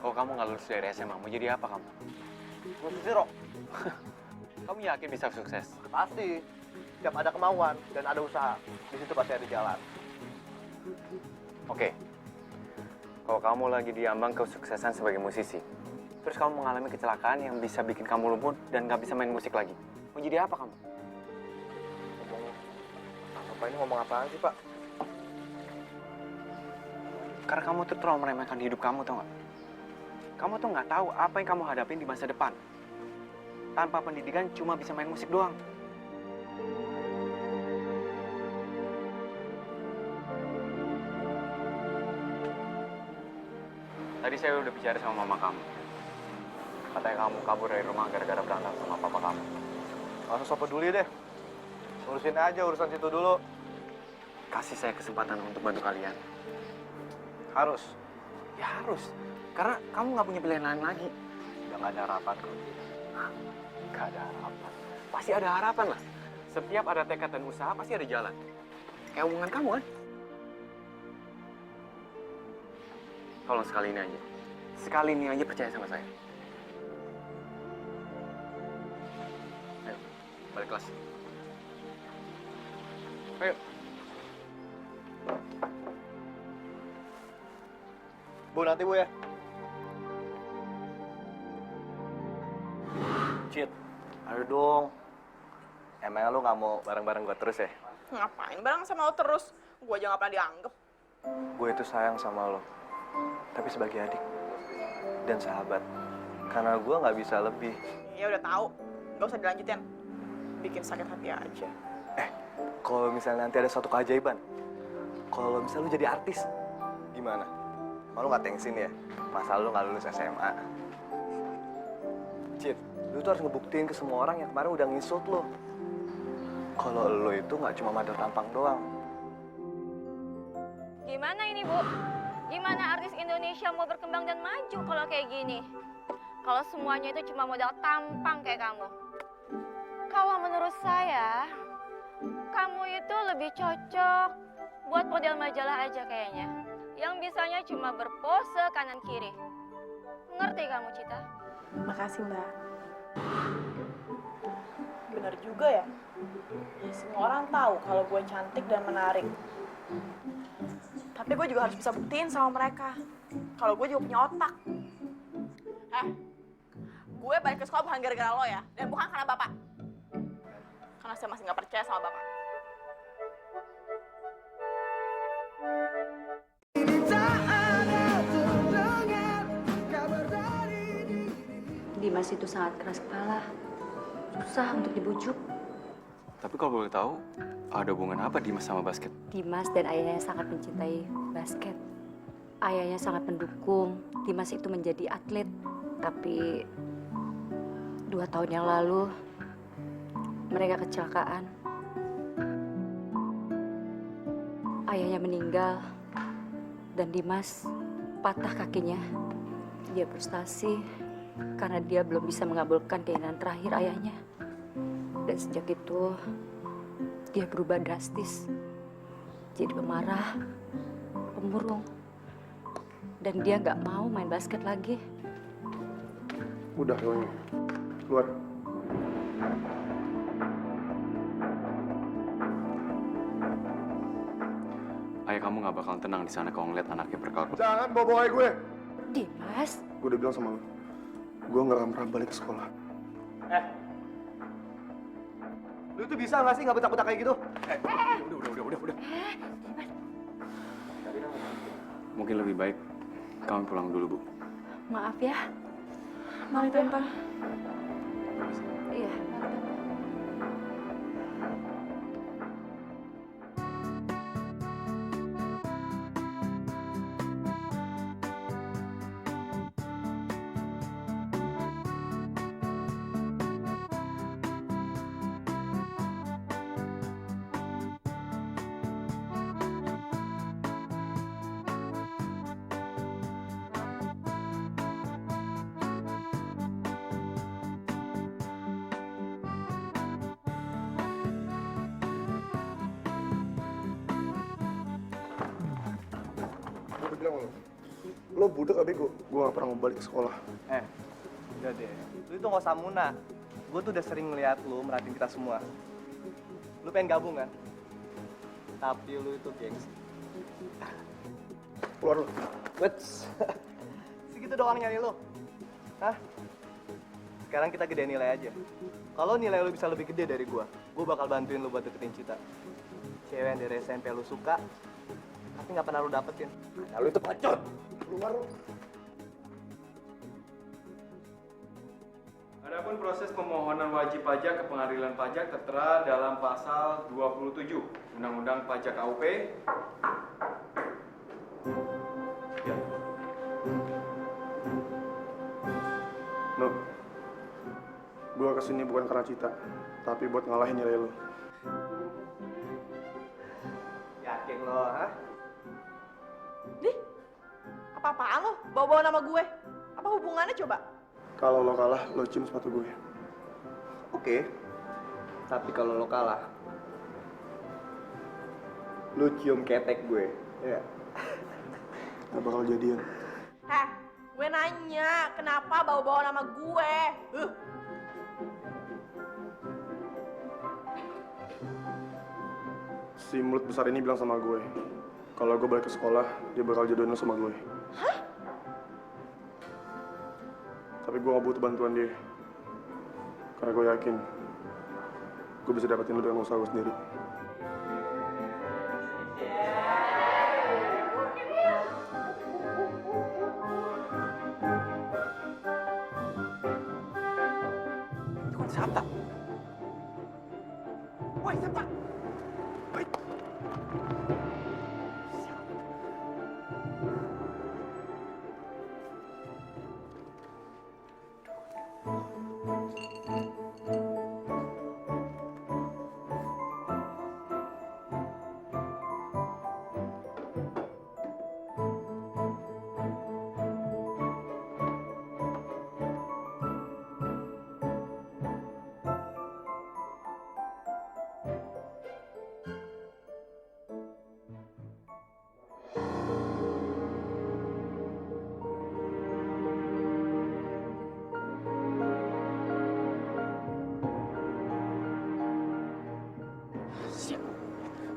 Oh kamu nggak lulus dari SMA, mau jadi apa kamu? Lulus zero. Kamu yakin bisa sukses? Pasti. Setiap ada kemauan dan ada usaha, di situ pasti ada jalan. Oke. Kalau kamu lagi diambang kesuksesan sebagai musisi, terus kamu mengalami kecelakaan yang bisa bikin kamu lumpuh dan nggak bisa main musik lagi, mau jadi apa kamu? Bapak ini ngomong apaan sih, Pak? Karena kamu tuh terlalu meremehkan hidup kamu, tau nggak? Kamu tuh nggak tahu apa yang kamu hadapin di masa depan. Tanpa pendidikan cuma bisa main musik doang. Tadi saya udah bicara sama mama kamu. Katanya kamu kabur dari rumah gara-gara berantem sama papa kamu. Nggak usah sok peduli deh. Urusin aja urusan situ dulu. Kasih saya kesempatan untuk bantu kalian. Harus. Ya harus. Karena kamu nggak punya pilihan lain lagi. Udah nggak ada harapan kok. Gak ada harapan. Pasti ada harapan lah. Setiap ada tekad dan usaha pasti ada jalan. Kayak hubungan kamu kan? Tolong sekali ini aja. Sekali ini aja percaya sama saya. Ayo, balik kelas. Ayo. Bu, nanti Bu ya. Cit, ayo dong. Emang lo nggak mau bareng-bareng gue terus ya? Ngapain bareng sama lo terus? Gue aja nggak pernah dianggap. Gue itu sayang sama lo, tapi sebagai adik dan sahabat. Karena gue nggak bisa lebih. Ya udah tahu, nggak usah dilanjutin. Bikin sakit hati aja. Kalau misalnya nanti ada suatu keajaiban, kalau misalnya lo jadi artis, gimana? Malu nggak thanksin ya? Masa lo nggak lulus SMA? Cit, lo tuh harus ngebuktiin ke semua orang yang kemarin udah ngisut lo. Kalau lo itu nggak cuma modal tampang doang. Gimana ini, Bu? Gimana artis Indonesia mau berkembang dan maju kalau kayak gini? Kalau semuanya itu cuma modal tampang kayak kamu. Kalau menurut saya, kamu itu lebih cocok buat model majalah aja kayaknya. Yang bisanya cuma berpose kanan kiri. Ngerti kamu, Cita? Makasih, Mbak. Bener juga ya. Semua orang tahu kalau gue cantik dan menarik. Tapi gue juga harus bisa buktiin sama mereka kalau gue juga punya otak. Gue balik ke sekolah bukan gara-gara lo ya, dan bukan karena bapak. Karena saya masih nggak percaya sama bapak. Dimas itu sangat keras kepala, susah untuk dibujuk. Tapi kalau boleh tahu, ada hubungan apa Dimas sama basket? Dimas dan ayahnya sangat mencintai basket. Ayahnya sangat mendukung Dimas itu menjadi atlet. Tapi 2 tahun yang lalu, mereka kecelakaan. Ayahnya meninggal, dan Dimas patah kakinya. Dia frustasi karena dia belum bisa mengabulkan keinginan terakhir ayahnya. Dan sejak itu, dia berubah drastis. Jadi pemarah, pemurung. Dan dia nggak mau main basket lagi. Udah, Yoni. Keluar. Ayah kamu nggak bakal tenang di sana kalau ngeliat anaknya berkawan. Jangan bawa gue. Dimas. Gue udah bilang sama lo. Gue nggak akan pernah balik ke sekolah. Lu tuh bisa nggak sih nggak betak-betak kayak gitu? Udah. Mungkin lebih baik kami pulang dulu, Bu. Maaf ya. Mari, Tante. Iya. Gue bilang lo budak abis gue gak pernah mau balik ke sekolah. Udah deh. Lu itu nggak usah muna. Gue tuh udah sering ngeliat lu merhatiin kita semua. Lu pengen gabung kan? Tapi lu itu gengsi. Keluar lo. Wets. Segitu doang nyari lu. Hah? Sekarang kita gedein nilai aja. Kalau nilai lu bisa lebih gede dari gue bakal bantuin lu buat deketin Cita. Cewek yang dari SMP lu suka, tapi nggak pernah lu dapetin. Nah, lu itu pengecut. Keluar lo. Adapun proses pemohonan wajib pajak ke pengadilan pajak tertera dalam pasal 27 Undang-Undang Pajak KUP. Ya. No. Gue kesini bukan karena Cita, tapi buat ngalahin nilai lo. Yakin lo, hah? Nih, apa-apaan lo? Bawa-bawa nama gue. Apa hubungannya coba? Kalau lo kalah, lo cium sepatu gue. Oke. Tapi kalau lo kalah, lo cium ketek gue. Ya. Gak bakal jadian. Gue nanya, kenapa bawa-bawa nama gue? Si mulut besar ini bilang sama gue, kalau gue balik ke sekolah, dia bakal jodohin lo sama gue. Hah? Tapi gue gak butuh bantuan dia. Karena gue yakin, gue bisa dapetin lo dengan usaha gue sendiri. Itu kan Sabta. Woi, Sabta.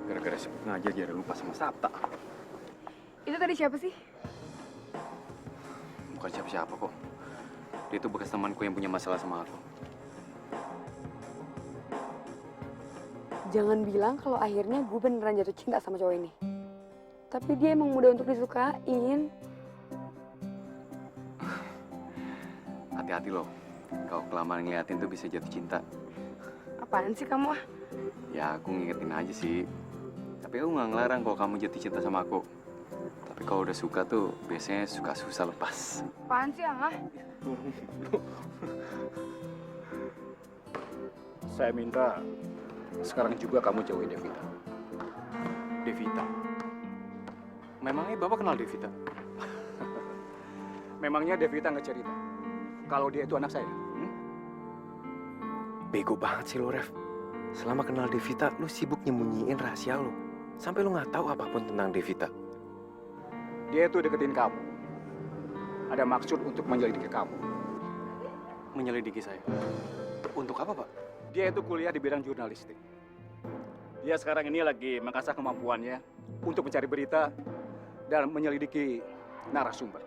Gara-gara sibuk ngajar jadi lupa sama Sabta. Itu tadi siapa sih? Bukan siapa-siapa kok. Dia itu bekas temanku yang punya masalah sama aku. Jangan bilang kalau akhirnya gue beneran jatuh cinta sama cowok ini. Tapi dia emang mudah untuk disukain. Hati-hati loh. Kalau kelamaan ngeliatin tuh bisa jatuh cinta. Apaan sih kamu ah? Ya aku ngingetin aja sih. Tapi aku nggak ngelarang kalau kamu jatuh cinta sama aku. Tapi kalau udah suka tuh biasanya suka susah lepas. Apaan sih ah? Saya minta sekarang juga kamu jauhi Devita. Devita? Memangnya Bapak kenal Devita? Memangnya Devita nggak cerita kalau dia itu anak saya? Bego banget sih lo, Rev. Selama kenal Devita, lu sibuk nyembunyiin rahasia lo. Sampai lu nggak tahu apapun tentang Devita. Dia itu deketin kamu. Ada maksud untuk menyelidiki kamu. Menyelidiki saya? Untuk apa, Pak? Dia itu kuliah di bidang jurnalistik. Dia sekarang ini lagi mengasah kemampuannya untuk mencari berita dan menyelidiki narasumber.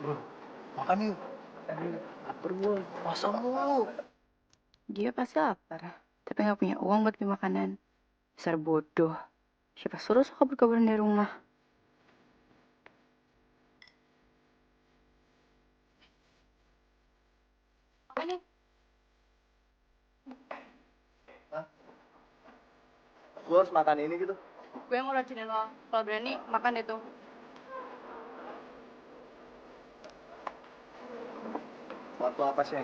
Bro, makan yuk. Lapar gue, masa mulu. Dia pasti lapar, tapi nggak punya uang buat beli makanan. Dasar bodoh. Siapa suruh kabur-kaburan dari rumah? Apa nih? Gue harus makan ini gitu. Gue yang ngurancinin lo. Kalau berani, makan itu. Waktu apa sih?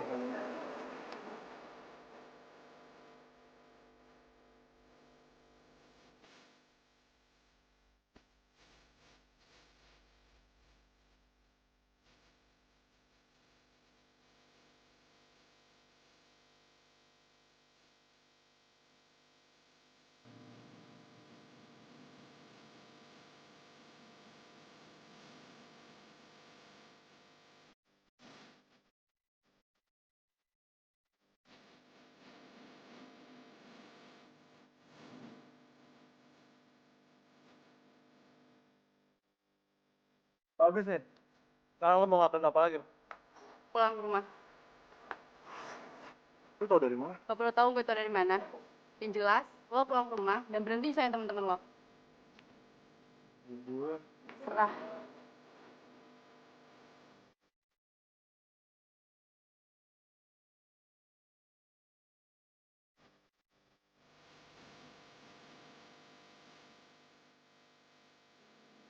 Bagus nih. Sekarang lo mau ngapain apa lagi? Pulang ke rumah. Lo tau dari mana? Gak perlu tahu gue tau dari mana. Yang jelas, lo pulang ke rumah dan berhenti sayang temen-temen lo. Gue. Serah.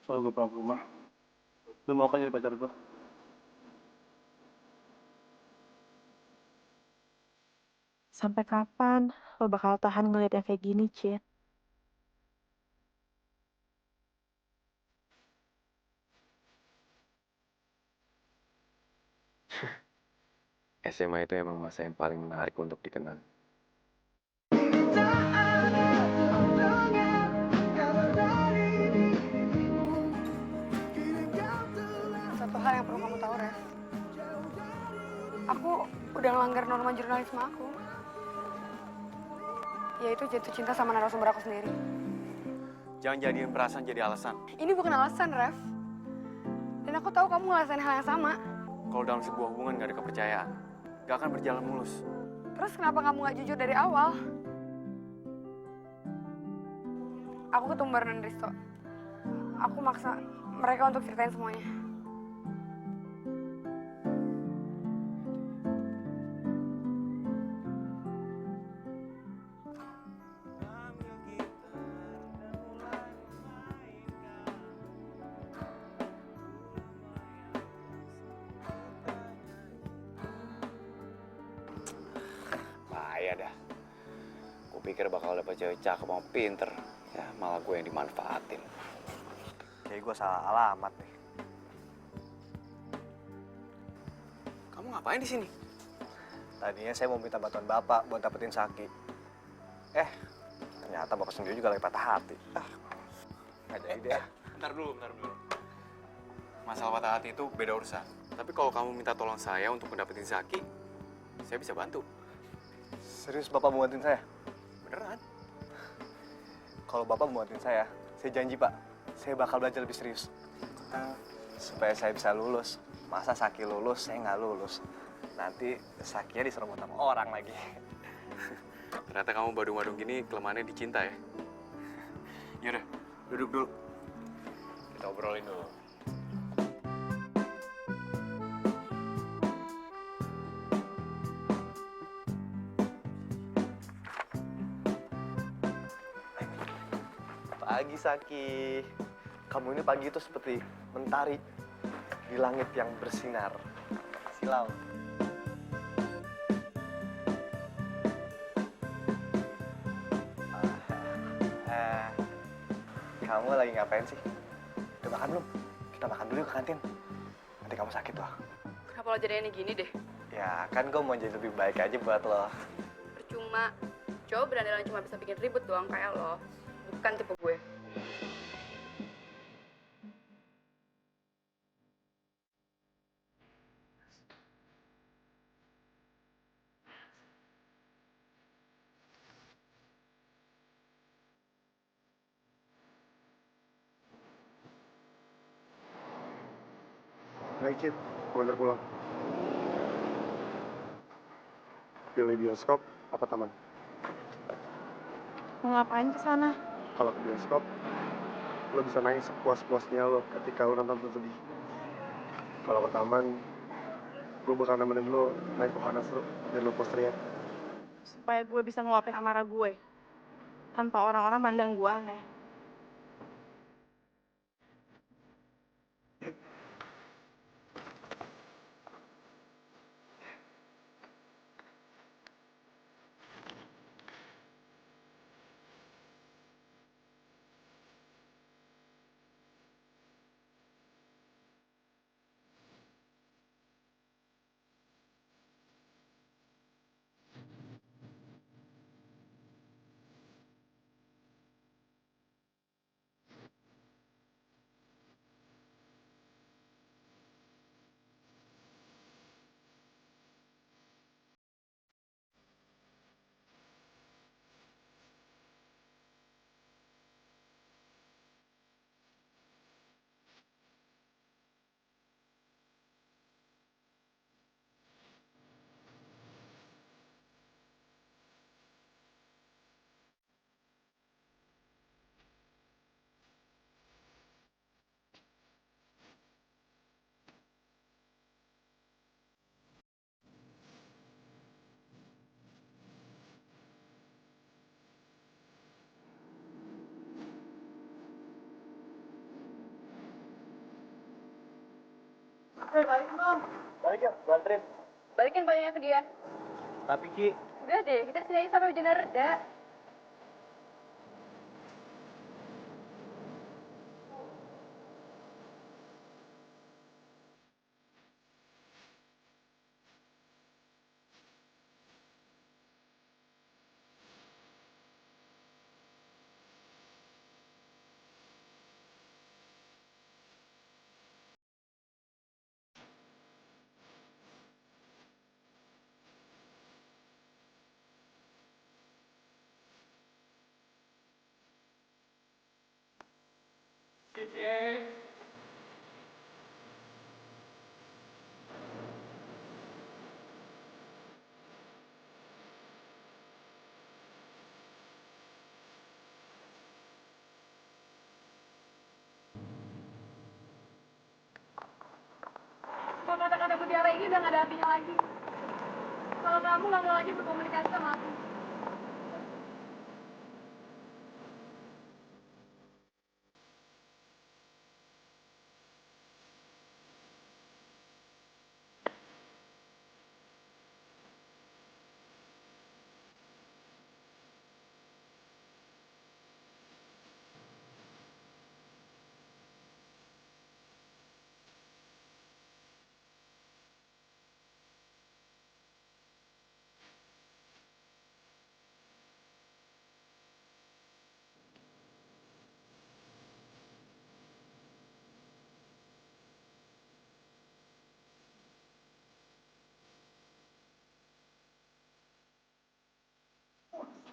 Soal gue pulang ke rumah. Lo mau kan jadi pacar gue? Sampai kapan lo bakal tahan ngeliat yang kayak gini, Cid? SMA itu emang masa yang paling menarik untuk dikenal. udah ngelanggar norma jurnalisme aku. Yaitu jatuh cinta sama narasumber aku sendiri. Jangan jadiin perasaan jadi alasan. Ini bukan alasan, Ref. Dan aku tahu kamu ngerasain hal yang sama. Kalau dalam sebuah hubungan gak ada kepercayaan, gak akan berjalan mulus. Terus kenapa kamu gak jujur dari awal? Aku ketemu Baron dan Risto. Aku maksa mereka untuk ceritain semuanya. Bahaya dah. Gue pikir bakal dapet cewek cakep mau pinter. Ya malah gue yang dimanfaatin. Kayak gue salah alamat nih. Kamu ngapain di sini? Tadinya saya mau minta bantuan Bapak buat dapetin Saki. Ternyata Bapak sendiri juga lagi patah hati. Nggak jadi deh. Bentar dulu. Masalah patah hati itu beda urusan. Tapi kalau kamu minta tolong saya untuk mendapetin Zaki, saya bisa bantu. Serius Bapak mau bantuin saya? Beneran? Kalau Bapak mau bantuin saya janji Pak, saya bakal belajar lebih serius. Supaya saya bisa lulus. Masa Saki lulus, saya nggak lulus. Nanti Sakinya diserobot sama orang lagi. Ternyata kamu badung-badung gini kelemahannya dicinta ya? Yaudah, duduk dulu. Kita obrolin dulu. Pagi Saki, kamu ini pagi itu seperti mentari di langit yang bersinar. Silau. Kamu lagi ngapain sih? Udah makan belum? Kita makan dulu yuk ke kantin. Nanti kamu sakit loh. Kenapa lo jadinya gini deh? Ya kan gue mau jadi lebih baik aja buat lo. Percuma. Cowok berandalan cuma bisa bikin ribut doang kayak lo. Bukan tipe gue. Hai Kit, mau pulang. Pilih bioskop apa taman? Mau ngapain ke sana? Kalau ke bioskop, lo bisa nangis sepuas-puasnya lo ketika lo nonton sedih. Kalau ke taman, gue bakal nemenin lo naik wahana seru dan lo teriak. Supaya gue bisa ngeluapin amarah gue. Tanpa orang-orang mandang gue aneh. Balikin dong. Balikin, bantuin. Balikin bajunya ke dia. Tapi Ki, Udah deh, kita sini aja sampai hujannya reda. udah gak ada artinya lagi. Kalau kamu gak mau lagi berkomunikasi sama aku.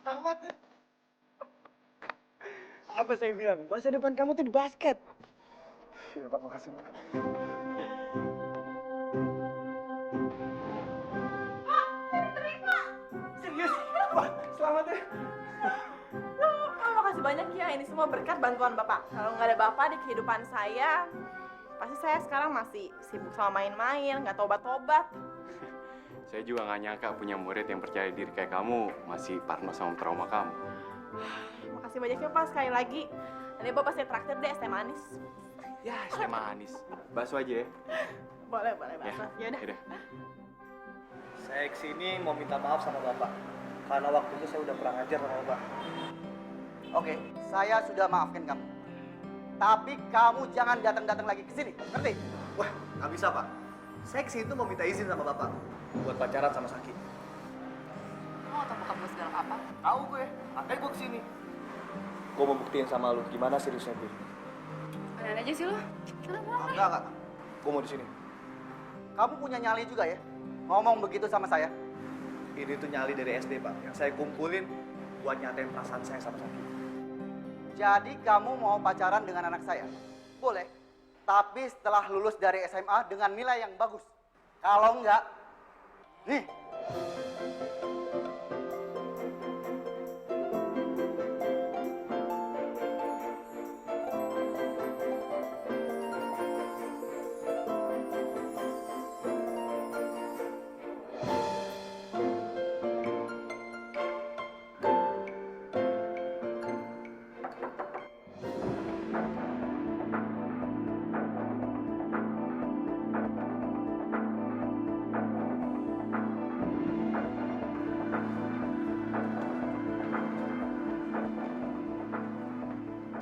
Selamat. Apa saya bilang? Masa depan kamu tuh di basket. Iya Pak, makasih Pak. Serius? Wah, selamat ya. Makasih banyak ya, ini semua berkat bantuan Bapak. Kalau nggak ada Bapak di kehidupan saya, pasti saya sekarang masih sibuk sama main-main, nggak tobat-tobat. Saya juga nggak nyangka punya murid yang percaya diri kayak kamu masih parno sama trauma kamu. Makasih banyak ya Pak, sekali lagi. Nanti Bapak saya traktir deh es teh manis. Ya, es teh manis. Bakso aja ya. Boleh, Bapak. Ya udah. Yaudah. Saya kesini mau minta maaf sama Bapak. Karena waktu itu saya udah kurang ajar sama Bapak. Oke, saya sudah maafkan kamu. Tapi kamu jangan datang-datang lagi ke sini, ngerti? Wah, nggak bisa Pak. Saya kesini tuh mau minta izin sama Bapak. Buat pacaran sama Saki. Mau tahu kamu segala apa? Tahu gue, makanya gue kesini. Gue mau buktiin sama lu gimana seriusnya gue. Mana aja sih lo? Enggak. Gue mau di sini. Kamu punya nyali juga ya? Ngomong begitu sama saya. Ini tuh nyali dari SD Pak, yang saya kumpulin buat nyatain perasaan saya sama Saki. Jadi kamu mau pacaran dengan anak saya? Boleh. Tapi setelah lulus dari SMA dengan nilai yang bagus. Kalau enggak, nih.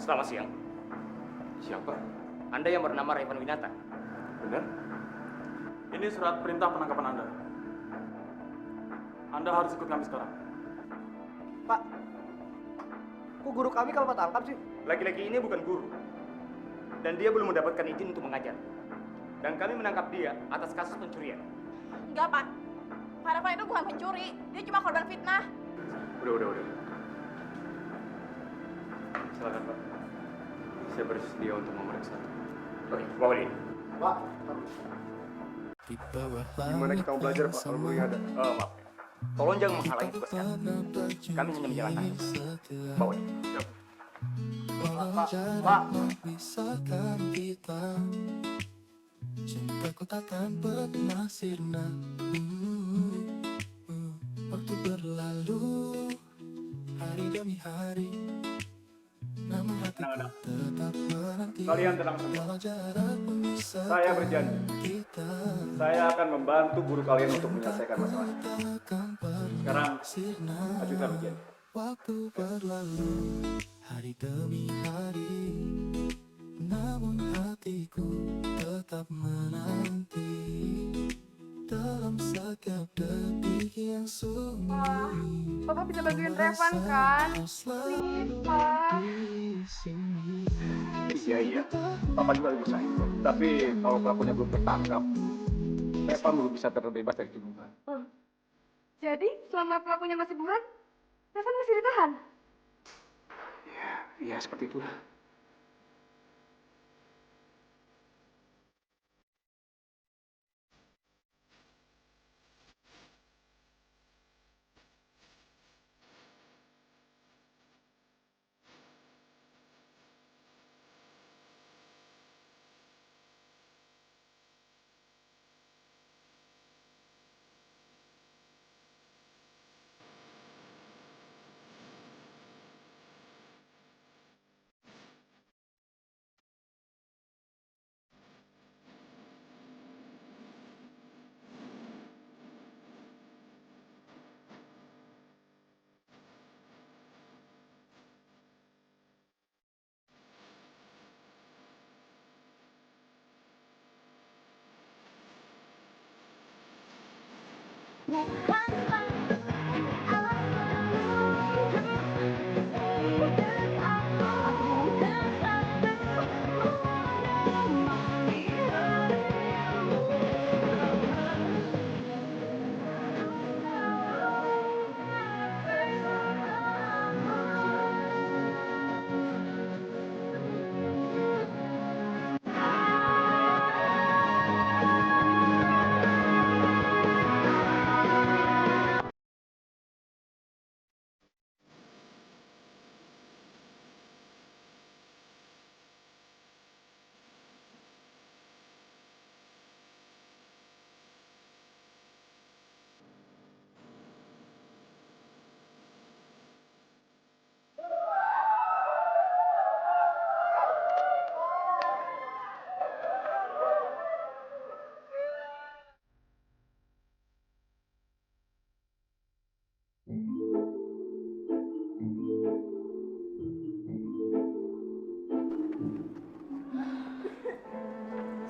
Selamat siang. Siapa? Anda yang bernama Revan Winata. Benar? Ini surat perintah penangkapan Anda. Anda harus ikut kami sekarang. Pak, kok guru kami kalau tangkap sih? Laki-laki ini bukan guru. Dan dia belum mendapatkan izin untuk mengajar. Dan kami menangkap dia atas kasus pencurian. Enggak, Pak. Pak Revan itu bukan pencuri. Dia cuma korban fitnah. Udah. Silakan Pak. Saya bersedia untuk memeriksa. Oke, bawa dia. Pak, Gimana kita mau belajar Pak kalau belum ada? Oh, maaf. Tolong jangan menghalangi tugas kami. Kami hanya menjalankan. Bawa dia. Pak. Memisahkan kita, cintaku takkan pernah sirna. Waktu berlalu, hari demi hari, namun hatiku tetap menanti. Kalian tenang semua. Walau jarak memisahkan Saya berjanji. kita, Saya akan membantu guru kalian untuk menyelesaikan masalah. takkan Sekarang, pernah sirna. ajukan ujian. Waktu berlalu, hari demi hari, namun hatiku tetap menanti dalam setiap detik yang sunyi. Bapak bisa bantuin Revan kan? Please, Pak. Iya. Papa juga lebih sayang. Tapi kalau pelakunya belum tertangkap, Revan belum bisa terbebas dari tuduhan. Jadi, selama pelakunya masih buron, Revan masih ditahan? Iya, seperti itulah.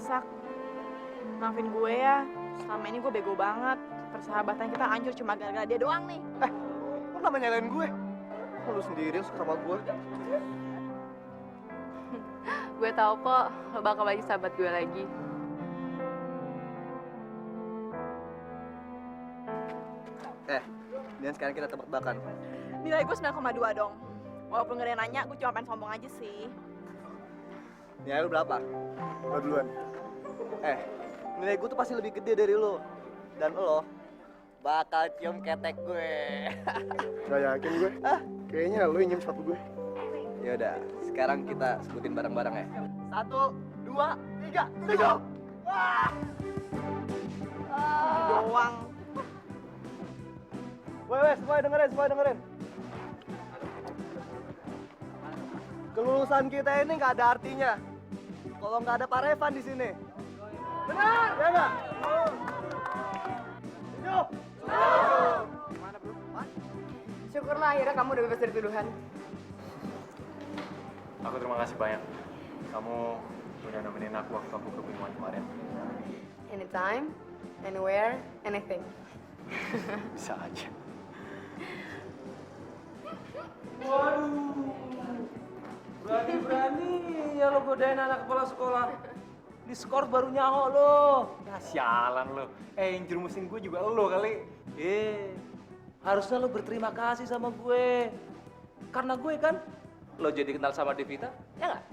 Sak, maafin gue ya. Selama ini gue bego banget. Persahabatan kita hancur cuma gara-gara dia doang nih. Lu kenapa nyalain gue? Lu sendiri yang suka sama gue. Gue tau kok, lo bakal lagi sahabat gue lagi. Dan sekarang kita tebak-tebakan. Nilai gue 9,2 dong. Walaupun gak ada yang nanya, gue cuma pengen sombong aja sih. Nilai lu berapa? Lo duluan. Nilai gue tuh pasti lebih gede dari lo. Dan lo bakal cium ketek gue. Gak yakin gue. Kayaknya lo yang nyium sepatu gue. Yaudah, sekarang kita sebutin bareng-bareng ya. 1, 2, 3, 7. Wah! Doang. Weh, semua dengerin. Kelulusan kita ini nggak ada artinya kalau nggak ada Pak Revan di sini. Benar? Ya nggak? Yuk. Syukurlah akhirnya kamu udah bebas dari tuduhan. Aku terima kasih banyak. Kamu udah nemenin aku waktu aku ke Bingwan kemarin. Anytime, anywhere, anything. Bisa aja. Waduh, berani-berani ya lo godain anak kepala sekolah. Diskor baru nyaho lo. Nah, sialan lo. Yang jerumusin gue juga lo kali. Harusnya lo berterima kasih sama gue. Karena gue kan, lo jadi kenal sama Devita, ya nggak?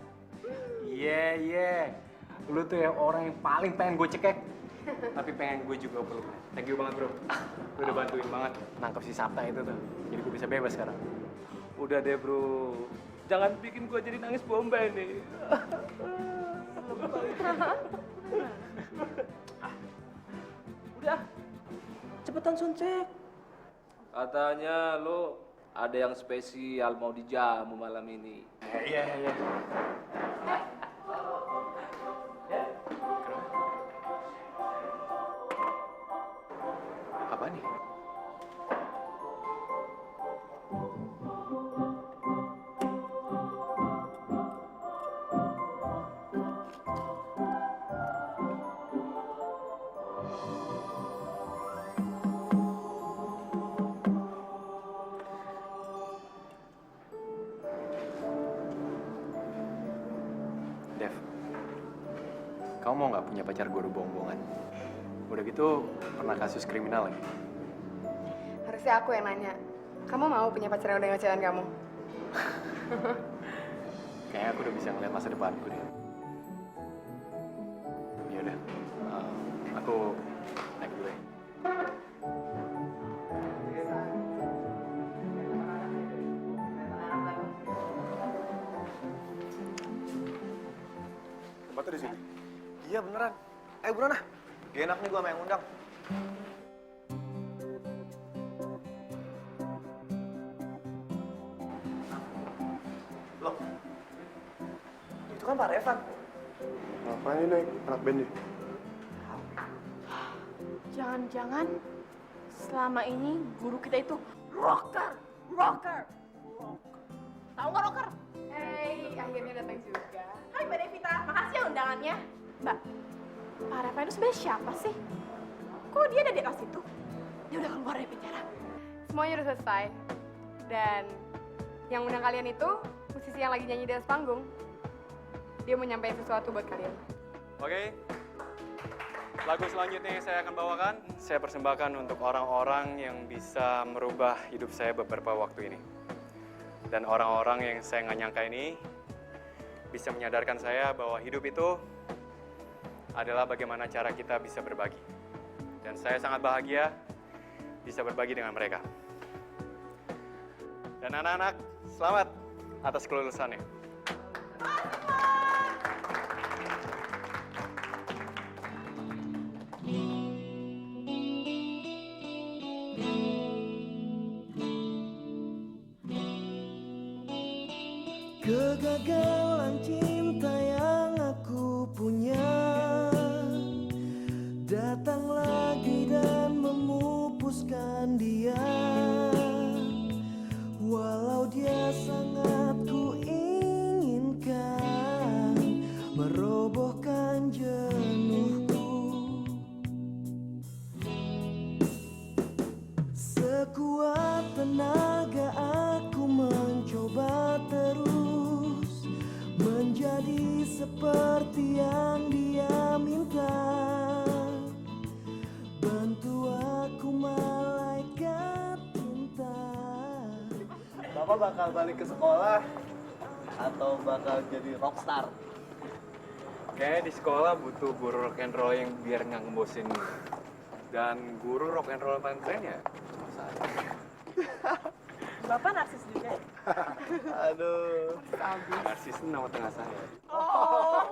Iya. Lo tuh yang orang yang paling pengen gue cekek. Tapi pengen gue juga peluk. Thank you banget bro. Lo udah bantuin banget nangkep si Sabta itu tuh. Jadi gue bisa bebas sekarang. Udah deh bro, jangan bikin gue jadi nangis Bombay nih. Udah, cepetan suntik. Katanya lo ada yang spesial mau dijamu malam ini. Iya. Apa nih? Dev, kamu mau nggak punya pacar guru bohong-bohongan? Udah gitu pernah kasus kriminal lagi. Harusnya aku yang nanya. Kamu mau punya pacar yang udah ngecewain kamu? Kayaknya aku udah bisa ngeliat masa depanku deh. Ya udah, aku naik dulu ya. Tempatnya di sini. Iya beneran. Buruan ah. Gak enak nih gua sama yang undang. Loh. Itu kan Pak Revan. Ngapain ini naik anak band nih? Jangan-jangan selama ini guru kita itu rocker. Tahu nggak rocker? Hey, akhirnya datang juga. Hai Mbak Devita, makasih ya undangannya. Mbak, Pak Revan itu sebenarnya siapa sih? Kok dia ada di kelas itu? dia udah keluar dari penjara. Semuanya udah selesai. Dan yang undang kalian itu musisi yang lagi nyanyi di atas panggung. Dia mau nyampein sesuatu buat kalian. Oke. Lagu selanjutnya yang saya akan bawakan, saya persembahkan untuk orang-orang yang bisa merubah hidup saya beberapa waktu ini. Dan orang-orang yang saya nggak nyangka ini bisa menyadarkan saya bahwa hidup itu adalah bagaimana cara kita bisa berbagi. Dan saya sangat bahagia bisa berbagi dengan mereka. Dan anak-anak, selamat atas kelulusannya. Kegagalan cinta yang aku punya datang lagi dan memupuskan dia. Walau dia sangat ku inginkan merobohkan jenuhku. Sekuat tenaga aku mencoba terus menjadi seperti yang dia minta. Bantu aku malaikat cinta. Bapak bakal balik ke sekolah atau bakal jadi rockstar? Kayaknya di sekolah butuh guru rock and roll yang biar nggak ngebosin. Dan guru rock and roll paling keren ya cuma saya. Bapak narsis juga ya? Aduh. Narsis itu nama tengah saya. Oh.